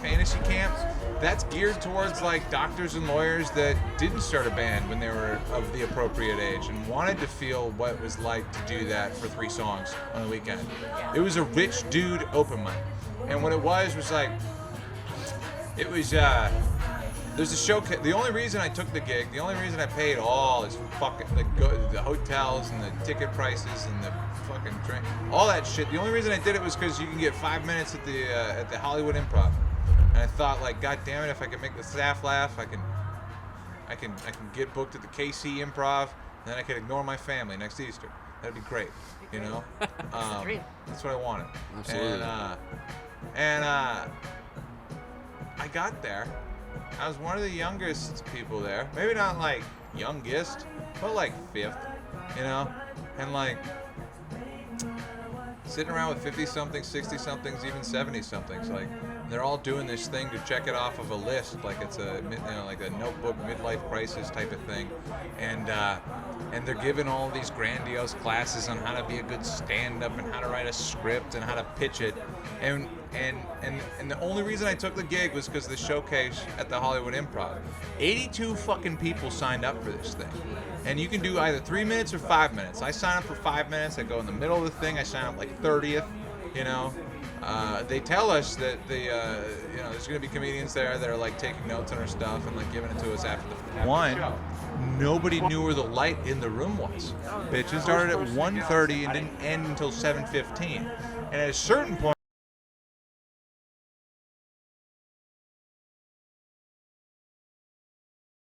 fantasy camps, that's geared towards like doctors and lawyers that didn't start a band when they were of the appropriate age and wanted to feel what it was like to do that for 3 songs on the weekend. It was a rich dude open mic. And what it was like, it was, there's a show. The only reason I took the gig, the only reason I paid all is fucking the hotels and the ticket prices and the fucking drink, all that shit. The only reason I did it was because you can get 5 minutes at the Hollywood Improv, and I thought, like, God damn it, if I can make the staff laugh, I can get booked at the KC Improv, and then I can ignore my family next Easter. That'd be great, you know. Dream. That's what I wanted. Absolutely. And I got there. I was one of the youngest people there. Maybe not like youngest, but like 5th, you know? And like sitting around with 50-somethings, 60-somethings, even 70-somethings. Like, they're all doing this thing to check it off of a list, like it's a, like a notebook midlife crisis type of thing. And they're giving all these grandiose classes on how to be a good stand-up and how to write a script and how to pitch it. And the only reason I took the gig was because of the showcase at the Hollywood Improv. 82 fucking people signed up for this thing. And you can do either 3 minutes or 5 minutes. I sign up for 5 minutes. I go in the middle of the thing. I sign up like 30th, you know. They tell us that there's going to be comedians there that are like taking notes on our stuff and like giving it to us after the one. Nobody knew where the light in the room was. Bitch, it started at 1:30 and didn't end until 7:15. And at a certain point,